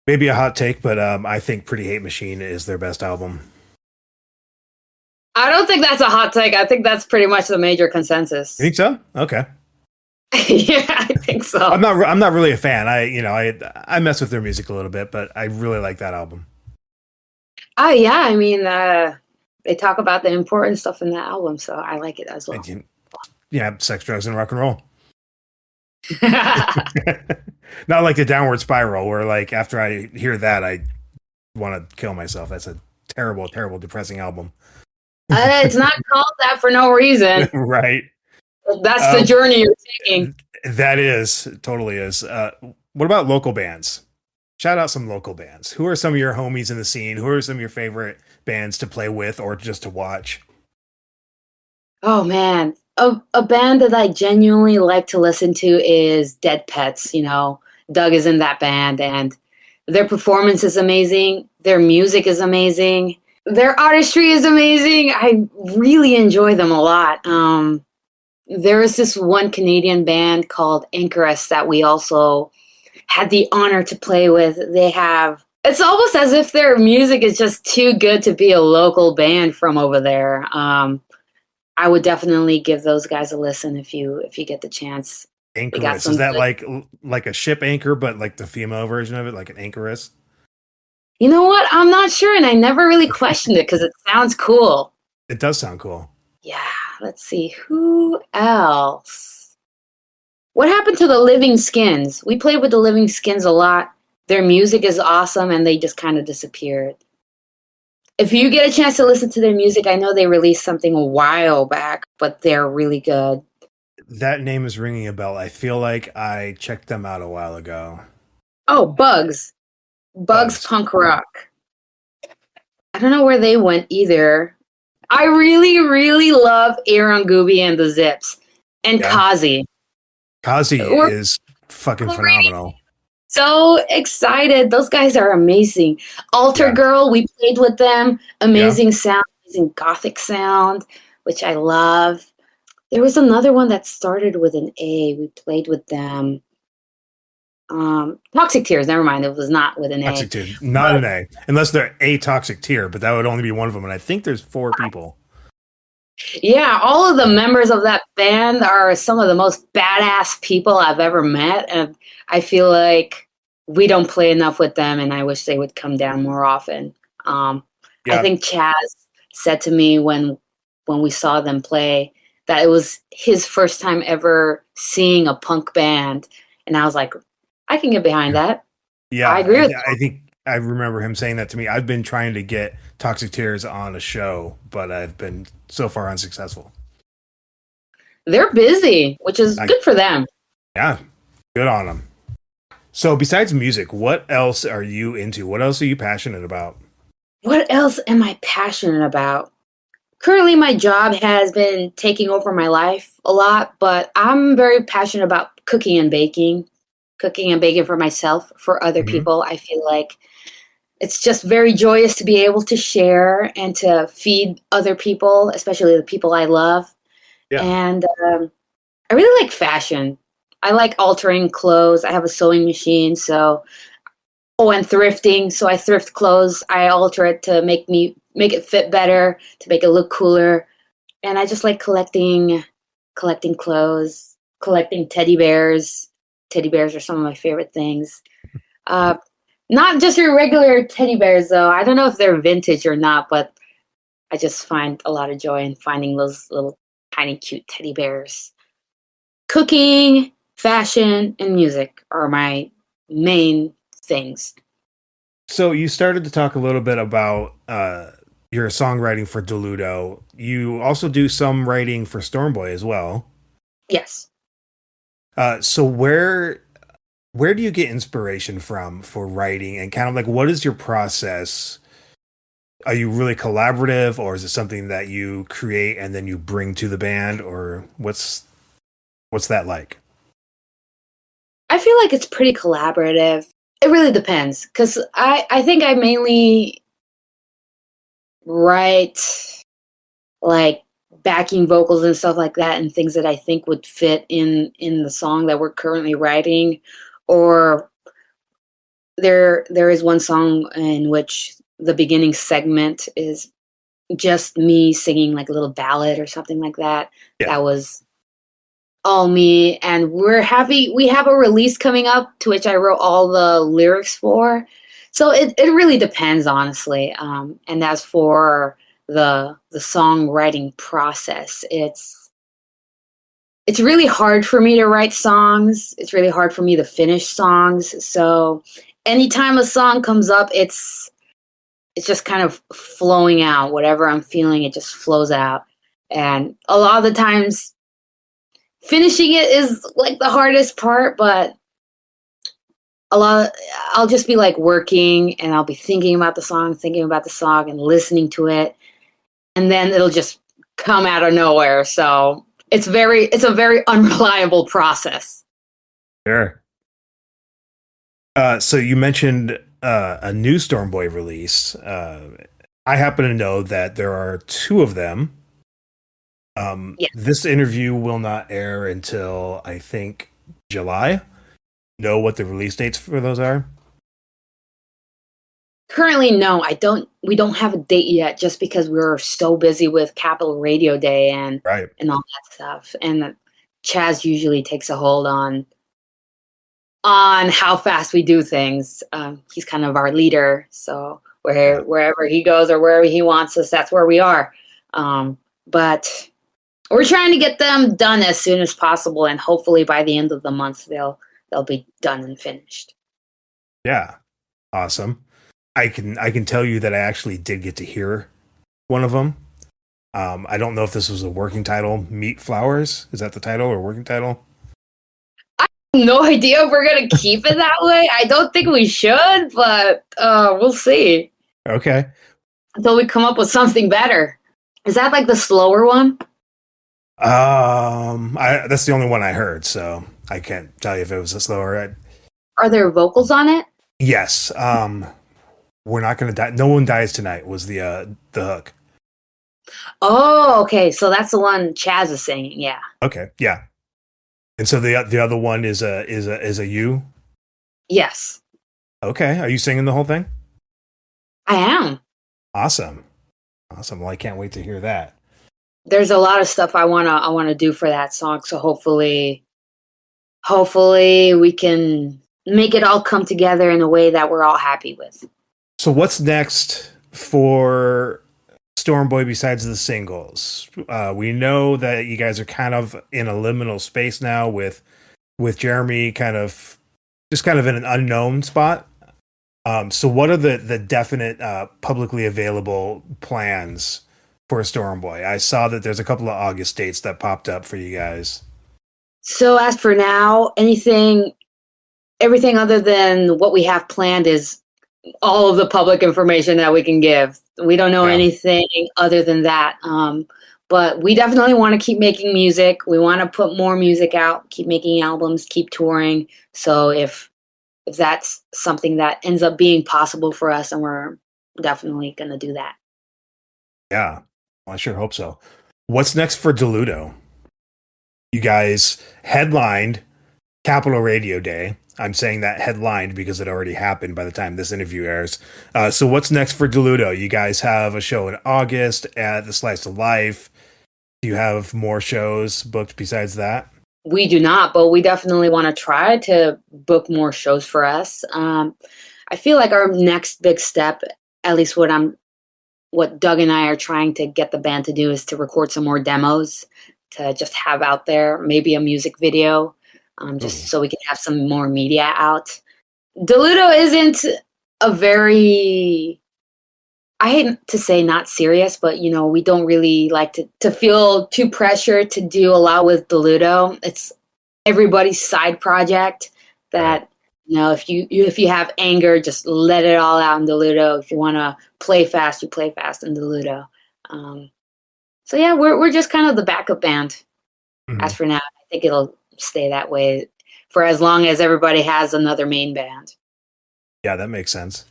S2: Maybe a hot take, but I think Pretty Hate Machine is their best album.
S1: I don't think that's a hot take. I think that's pretty much the major consensus.
S2: You think so? Okay.
S1: Yeah, I think so.
S2: I'm not really a fan. I mess with their music a little bit, but I really like that album.
S1: Oh yeah, I mean, they talk about the important stuff in that album, so I like it as well.
S2: Yeah, sex, drugs, and rock and roll. Not like the Downward Spiral, where like after I hear that, I want to kill myself. That's a terrible, terrible, depressing album.
S1: It's not called that for no reason.
S2: Right.
S1: That's the journey you're taking.
S2: That is, it totally is. What about local bands? Shout out some local bands. Who are some of your homies in the scene? Who are some of your favorite bands to play with or just to watch?
S1: Oh man, a band that I genuinely like to listen to is Dead Pets. You know, Doug is in that band, and their performance is amazing. Their music is amazing. Their artistry is amazing. I really enjoy them a lot. There is this one Canadian band called Entourage that we also had the honor to play with. It's almost as if their music is just too good to be a local band from over there. I would definitely give those guys a listen if you get the chance.
S2: Anchoress. Is that like a ship anchor, but like the female version of it, like an anchoress?
S1: You know what? I'm not sure, and I never really questioned it because it sounds cool.
S2: It does sound cool.
S1: Yeah, let's see. Who else? What happened to the Living Skins? We played with the Living Skins a lot. Their music is awesome, and they just kind of disappeared. If you get a chance to listen to their music, I know they released something a while back, but they're really good.
S2: That name is ringing a bell. I feel like I checked them out a while ago.
S1: Oh, Bugs. Bugs Punk Rock. I don't know where they went either. I really, really love Aaron Gooby and the Zips. And Kazi.
S2: Kazi is fucking phenomenal.
S1: So excited. Those guys are amazing. Alter Girl, we played with them. Amazing sound, amazing gothic sound, which I love. There was another one that started with an A. We played with them. Toxic Tears, never mind. It was not with an
S2: Toxic Tears, not an A. Unless they're a Toxic Tear, but that would only be one of them. And I think there's 4 people.
S1: Yeah, all of the members of that band are some of the most badass people I've ever met. And I feel like we don't play enough with them, and I wish they would come down more often. I think Chaz said to me when we saw them play that it was his first time ever seeing a punk band. And I was like, I can get behind that.
S2: Yeah,
S1: I agree with that.
S2: I think I remember him saying that to me. I've been trying to get Toxic Tears on a show, but I've been so far unsuccessful.
S1: They're busy, which is good for them.
S2: Yeah, good on them. So besides music, what else are you into? What else are you passionate about?
S1: What else am I passionate about? Currently, my job has been taking over my life a lot, but I'm very passionate about cooking and baking for myself, for other people. I feel like it's just very joyous to be able to share and to feed other people, especially the people I love. Yeah. And I really like fashion. I like altering clothes. I have a sewing machine, and thrifting. So I thrift clothes. I alter it to make it fit better, to make it look cooler. And I just like collecting clothes, collecting teddy bears. Teddy bears are some of my favorite things. Not just your regular teddy bears, though. I don't know if they're vintage or not, but I just find a lot of joy in finding those little tiny cute teddy bears. Cooking, fashion, and music are my main things.
S2: So you started to talk a little bit about your songwriting for Deluto. You also do some writing for Storm Boy as well.
S1: Yes.
S2: So where do you get inspiration from for writing, and kind of like what is your process? Are you really collaborative, or is it something that you create and then you bring to the band, or what's that like?
S1: I feel like it's pretty collaborative. It really depends, because I think I mainly write like backing vocals and stuff like that, and things that I think would fit in the song that we're currently writing. Or there is one song in which the beginning segment is just me singing like a little ballad or something like that. Yeah. That was all me, and we're happy. We have a release coming up to which I wrote all the lyrics for. So it really depends, honestly. And as for the songwriting process, it's really hard for me to write songs. It's really hard for me to finish songs. So anytime a song comes up, it's it's just kind of flowing out. Whatever I'm feeling, it just flows out. And a lot of the times, finishing it is like the hardest part, but I'll just be like working and I'll be thinking about the song and listening to it. And then it'll just come out of nowhere. So it's a very unreliable process.
S2: Sure. So you mentioned a new Storm Boy release. I happen to know that there are 2 of them.
S1: Yes.
S2: This interview will not air until, I think, July. Know what the release dates for those are?
S1: Currently, no, we don't have a date yet just because we're so busy with Capitol Radio Day and all that stuff. And Chaz usually takes a hold on how fast we do things. He's kind of our leader. So wherever he goes or wherever he wants us, that's where we are. But we're trying to get them done as soon as possible. And hopefully by the end of the month, they'll be done and finished.
S2: Yeah. Awesome. I can tell you that I actually did get to hear one of them. I don't know if this was a working title. Meat Flowers. Is that the title or working title?
S1: I have no idea if we're going to keep it that way. I don't think we should, but we'll see.
S2: Okay.
S1: Until we come up with something better. Is that like the slower one?
S2: That's the only one I heard, so I can't tell you if it was a slower.
S1: Are there vocals on it?
S2: Yes. We're not going to die. No One Dies Tonight was the hook.
S1: Oh, okay. So that's the one Chaz is singing. Yeah.
S2: Okay. Yeah. And so the other one is a you.
S1: Yes.
S2: Okay. Are you singing the whole thing?
S1: I am.
S2: Awesome. Well, I can't wait to hear that.
S1: There's a lot of stuff I wanna do for that song. So hopefully we can make it all come together in a way that we're all happy with.
S2: So what's next for Storm Boy besides the singles? We know that you guys are kind of in a liminal space now with Jeremy kind of in an unknown spot. So what are the definite publicly available plans for Storm Boy? I saw that there's a couple of August dates that popped up for you guys.
S1: So as for now, everything other than what we have planned is all of the public information that we can give. We don't know anything other than that. But we definitely want to keep making music. We want to put more music out, keep making albums, keep touring. So if that's something that ends up being possible for us, and we're definitely going to do that.
S2: Yeah, well, I sure hope so. What's next for Deluto? You guys headlined Capitol Radio Day. I'm saying that headlined because it already happened by the time this interview airs. So what's next for Deluto? You guys have a show in August at the Slice of Life. Do you have more shows booked besides that?
S1: We do not, but we definitely want to try to book more shows for us. I feel like our next big step, at least what Doug and I are trying to get the band to do, is to record some more demos to just have out there, maybe a music video. So we can have some more media out. Deluto isn't a very, I hate to say not serious, but we don't really like to feel too pressured to do a lot with Deluto. It's everybody's side project that, if you have anger, just let it all out in Deluto. If you want to play fast, you play fast in Deluto. So yeah, we're just kind of the backup band. Mm-hmm. As for now, I think it'll stay that way for as long as everybody has another main band.
S2: Yeah, that makes sense.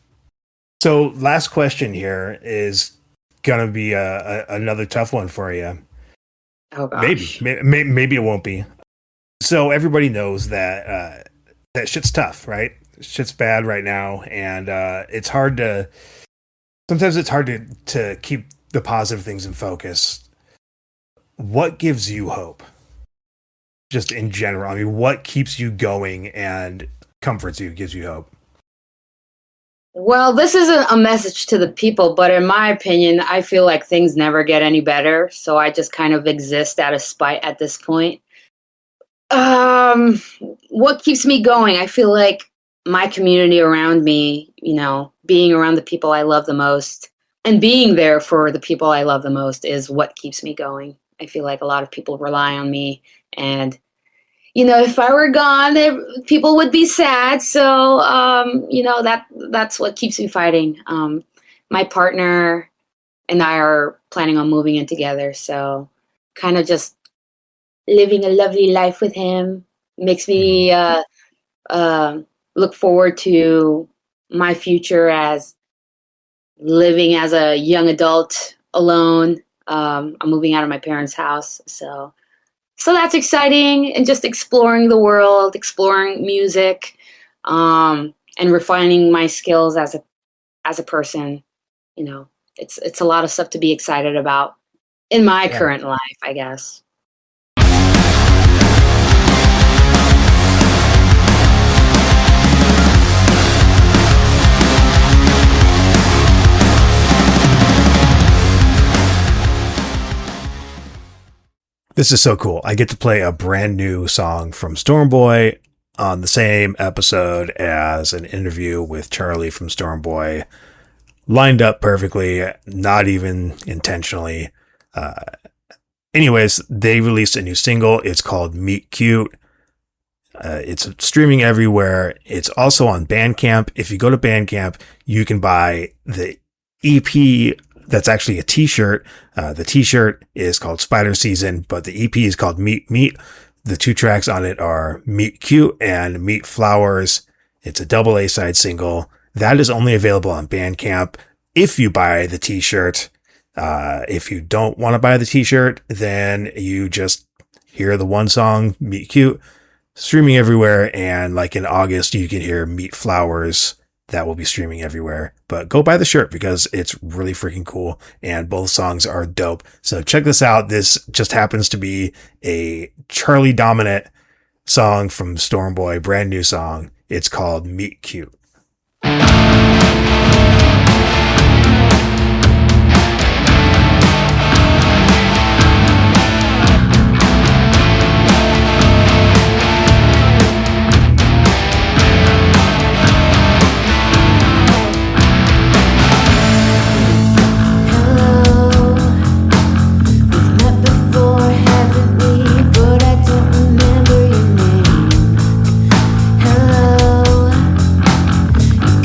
S2: So last question here is gonna be another tough one for you.
S1: Oh gosh.
S2: Maybe it won't be. So everybody knows that that shit's tough, right? Shit's bad right now, and it's hard to keep the positive things in focus. What gives you hope? Just in general, I mean, what keeps you going and comforts you, gives you hope?
S1: Well, this isn't a message to the people, but in my opinion, I feel like things never get any better. So I just kind of exist out of spite at this point. What keeps me going? I feel like my community around me, being around the people I love the most and being there for the people I love the most is what keeps me going. I feel like a lot of people rely on me, and if I were gone, people would be sad. So, that's what keeps me fighting. My partner and I are planning on moving in together. So kind of just living a lovely life with him makes me look forward to my future as living as a young adult alone. I'm moving out of my parents' house. So that's exciting, and just exploring the world, exploring music, and refining my skills as a person. It's a lot of stuff to be excited about in my current life, I guess.
S2: This is so cool. I get to play a brand new song from Storm Boy on the same episode as an interview with Charli from Storm Boy. Lined up perfectly, not even intentionally. Anyways, they released a new single. It's called Meet Cute. It's streaming everywhere. It's also on Bandcamp. If you go to Bandcamp, you can buy the EP. That's actually a t-shirt. The t-shirt is called Spider Season, but the EP is called Meet Meet. The two tracks on it are Meet Cute and Meet Flowers. It's a double A-side single. That is only available on Bandcamp if you buy the t-shirt. If you don't want to buy the t-shirt, then you just hear the one song, Meet Cute, streaming everywhere. And like in August, you can hear Meet Flowers. That will be streaming everywhere. But go buy the shirt because it's really freaking cool, and both songs are dope. So check this out. This just happens to be a Charli dominant song from Storm Boy, brand new song. It's called Meet Cute.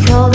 S3: Call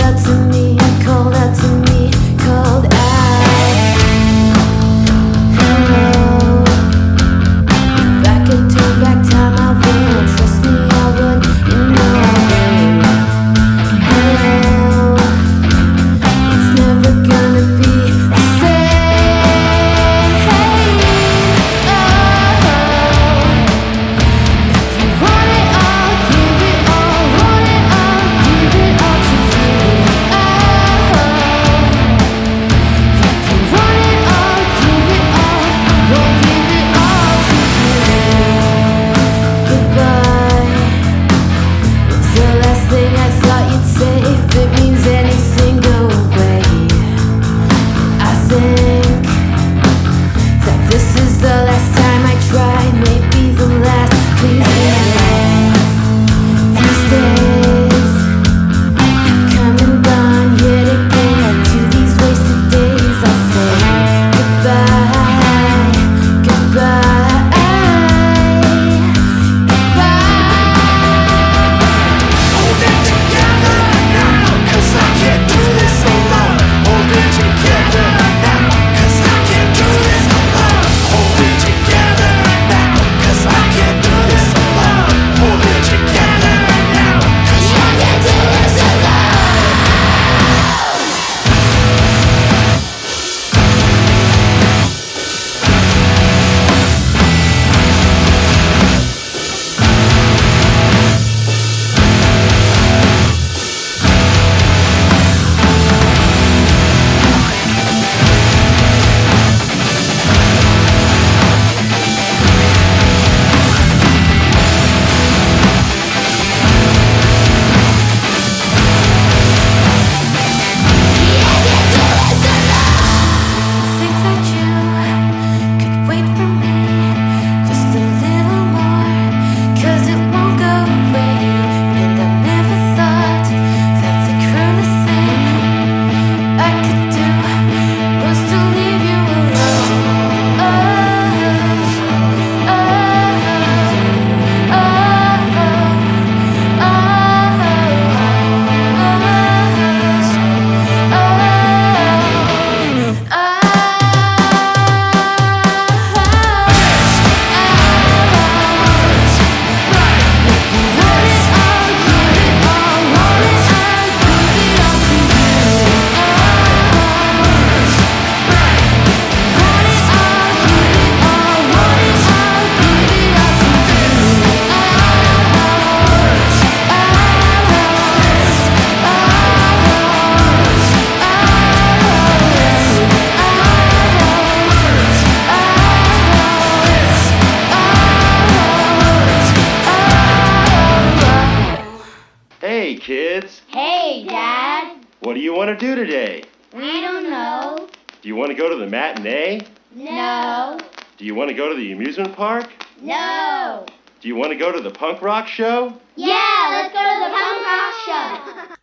S6: kids.
S7: Hey, Dad.
S6: What do you want to do today?
S7: We don't know.
S6: Do you want to go to the matinee?
S7: No.
S6: Do you want to go to the amusement park?
S7: No.
S6: Do you want to go to the punk rock show?
S7: Yeah, let's go to the punk rock show.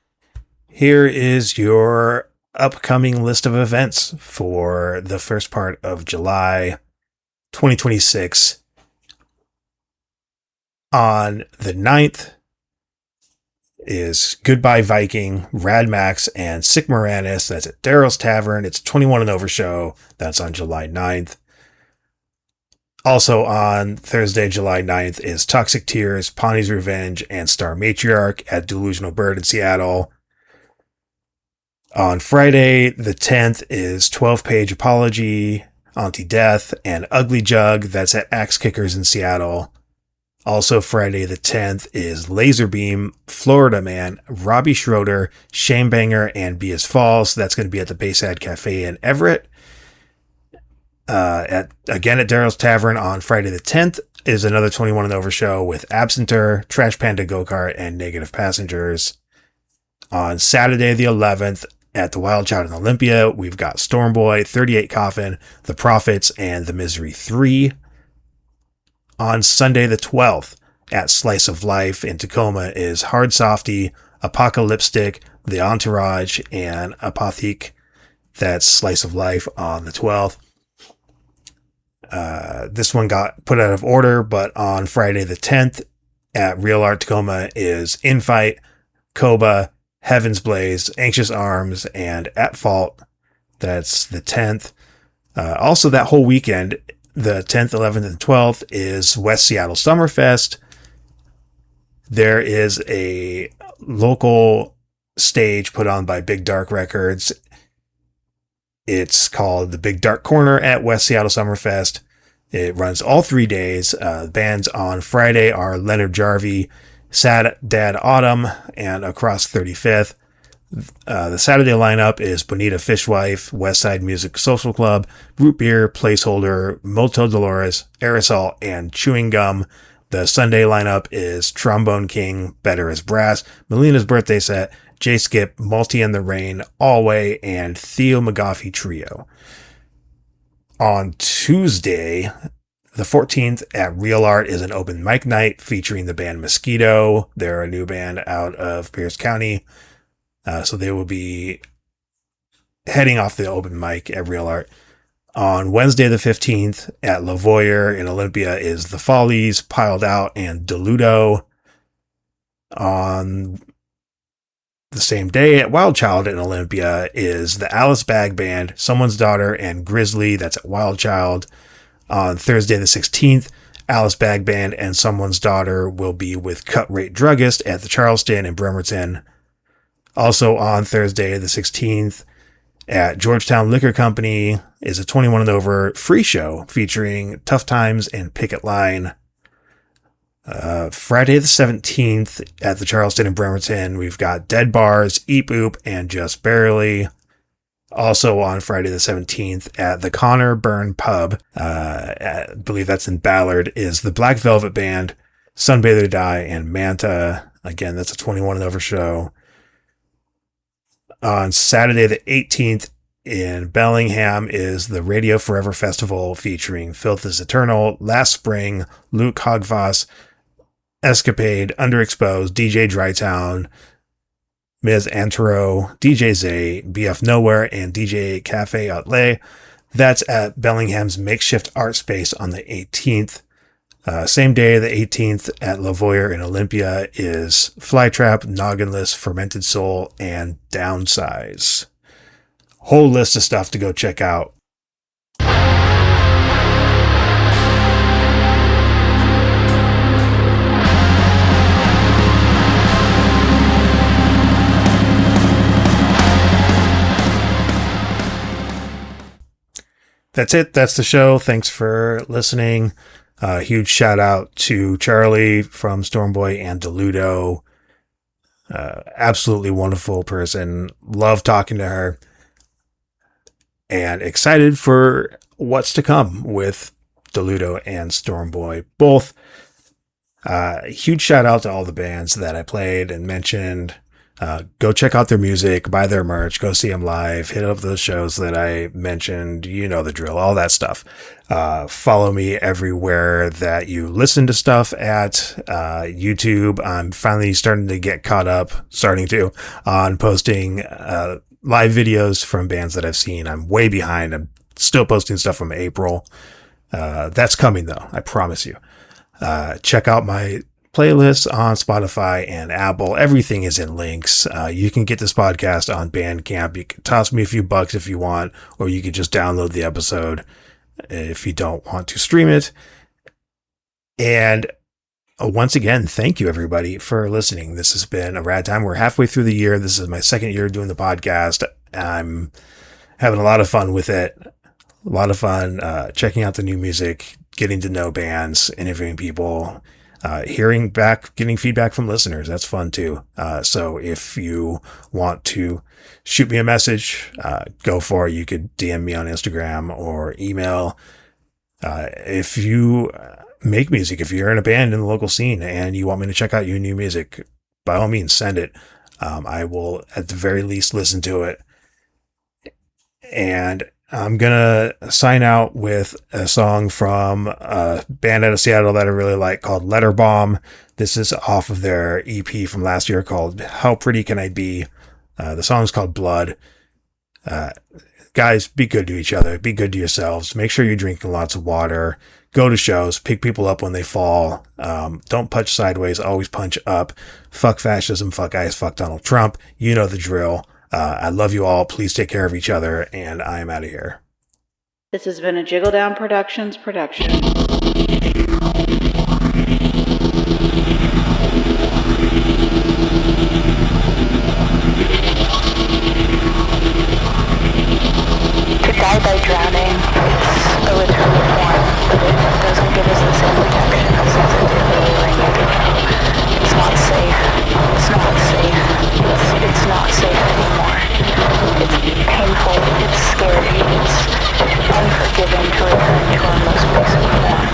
S2: Here is your upcoming list of events for the first part of July 2026. On the 9th is Goodbye Viking, Rad Max, and Sick Moranis. That's at Daryl's Tavern. It's a 21 and over show. That's on July 9th. Also on Thursday, July 9th is Toxic Tears, Pawnee's Revenge, and Star Matriarch at Delusional Bird in Seattle. On Friday, the 10th is 12-Page Apology, Anti-Death, and Ugly Jug. That's at Axe Kickers in Seattle. Also Friday the 10th is Laserbeam, Florida Man, Robbie Schroeder, Shamebanger, and Be As False. That's going to be at the Bayside Cafe in Everett. At Daryl's Tavern on Friday the 10th is another 21 and over show with Absenter, Trash Panda Go-Kart, and Negative Passengers. On Saturday the 11th at the Wild Child in Olympia, we've got Storm Boy, 38 Coffin, The Prophets, and The Misery 3. On Sunday the 12th at Slice of Life in Tacoma is Hard Softy, Apocalyptic, The Entourage, and Apothic. That's Slice of Life on the 12th. This one got put out of order, but on Friday the 10th at Real Art Tacoma is Infight, Koba, Heaven's Blaze, Anxious Arms, and At Fault. That's the 10th. Also that whole weekend, the 10th, 11th, and 12th is West Seattle Summerfest. There is a local stage put on by Big Dark Records. It's called the Big Dark Corner at West Seattle Summerfest. It runs all 3 days. Bands on Friday are Leonard Jarvie, Sad Dad Autumn, and Across 35th. The Saturday lineup is Bonita Fishwife, Westside Music Social Club, Root Beer, Placeholder, Moto Dolores, Aerosol, and Chewing Gum. The Sunday lineup is Trombone King, Better as Brass, Melina's Birthday Set, J Skip, Multi and the Rain, Allway, and Theo McGoffey Trio. On Tuesday, the 14th at Real Art is an open mic night featuring the band Mosquito. They're a new band out of Pierce County. So they will be heading off the open mic at Real Art. On Wednesday the 15th at La Voyeur in Olympia is The Follies, Piled Out, and Deluto. On the same day at Wild Child in Olympia is the Alice Bag Band, Someone's Daughter, and Grizzly. That's at Wild Child. On Thursday the 16th, Alice Bag Band and Someone's Daughter will be with Cut Rate Druggist at the Charleston in Bremerton. Also on Thursday the 16th at Georgetown Liquor Company is a 21 and over free show featuring Tough Times and Picket Line. Friday the 17th at the Charleston in Bremerton, we've got Dead Bars, Eep-Oop, and Just Barely. Also on Friday the 17th at the Connor Burn Pub, I believe that's in Ballard, is the Black Velvet Band, Sunbather Die, and Manta. Again, that's a 21 and over show. On Saturday the 18th in Bellingham is the Radio Forever Festival featuring Filth is Eternal, Last Spring, Luke Hogvoss, Escapade, Underexposed, DJ Drytown, Ms. Antero, DJ Zay, BF Nowhere, and DJ Cafe Outlay. That's at Bellingham's Makeshift Art Space on the 18th. Same day, the 18th, at La Voyeur in Olympia is Flytrap, Nogginless, Fermented Soul, and Downsize. Whole list of stuff to go check out. That's it. That's the show. Thanks for listening. Huge shout out to Charli from Storm Boy and Deluto. Absolutely wonderful person. Love talking to her. And excited for what's to come with Deluto and Storm Boy. Both. Huge shout out to all the bands that I played and mentioned. Go check out their music, buy their merch, go see them live, hit up those shows that I mentioned, you know the drill, all that stuff. Follow me everywhere that you listen to stuff at YouTube. I'm finally starting to get caught up, on posting live videos from bands that I've seen. I'm way behind. I'm still posting stuff from April. That's coming though, I promise you. Check out my playlists on Spotify and Apple. Everything is in links. You can get this podcast on Bandcamp. You can toss me a few bucks if you want, or you can just download the episode if you don't want to stream it. And once again, thank you everybody for listening. This has been a rad time. We're halfway through the year. This is my second year doing the podcast. I'm having a lot of fun with it. A lot of fun checking out the new music, getting to know bands, interviewing people, getting feedback from listeners. That's fun too. So if you want to shoot me a message, go for it. You could DM me on Instagram or email. If you make music, if you're in a band in the local scene and you want me to check out your new music, by all means, send it. I will at the very least listen to it. And I'm going to sign out with a song from a band out of Seattle that I really like called Letterbomb. This is off of their EP from last year called How Pretty Can I Be? The song's called Blood. Guys, be good to each other. Be good to yourselves. Make sure you're drinking lots of water. Go to shows. Pick people up when they fall. Don't punch sideways. Always punch up. Fuck fascism. Fuck ICE. Fuck Donald Trump. You know the drill. I love you all. Please take care of each other, and I am out of here.
S8: This has been a Jiggle Down Productions production.
S9: To die by drowning is a literal form, but it doesn't give us the same protection as sensitively laying in the row. It's not safe. It's not safe. It's not safe anymore. It's painful. It's scary. It's unforgiving to return to our most basic form.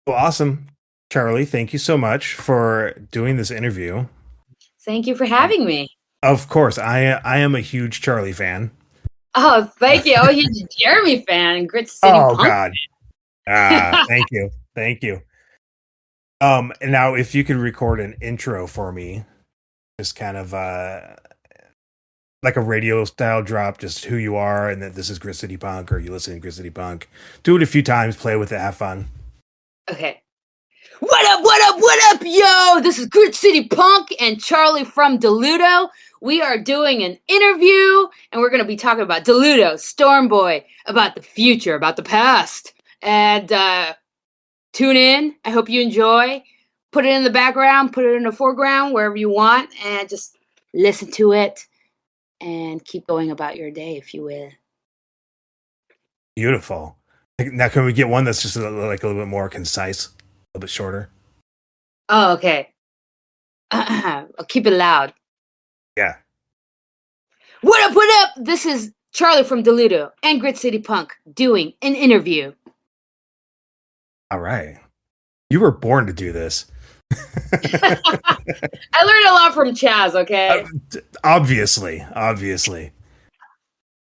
S2: Well, awesome. Charli, thank you so much for doing this interview.
S1: Thank you for having me.
S2: Of course, I am a huge Charli fan.
S1: Oh, thank you. Oh, he's a Jeremy fan. Grit City Punk.
S2: God. Thank you. Thank you. And now if you could record an intro for me, just kind of like a radio style drop, just who you are and that this is Grit City Punk or you listen to Grit City Punk. Do it a few times, play with it, have fun.
S1: Okay. What up, what up, what up, yo? This is Grit City Punk and Charli from Deluto. We are doing an interview, and we're going to be talking about Deluto, Storm Boy, about the future, about the past. And tune in. I hope you enjoy. Put it in the background, put it in the foreground, wherever you want, and just listen to it and keep going about your day, if you will.
S2: Beautiful. Now, can we get one that's just like a little bit more concise, a little bit shorter?
S1: Oh, okay. I'll keep it loud.
S2: Yeah.
S1: What up, what up? This is Charli from Deluto and Grit City Punk doing an interview.
S2: All right. You were born to do this.
S1: I learned a lot from Chaz, okay?
S2: Obviously.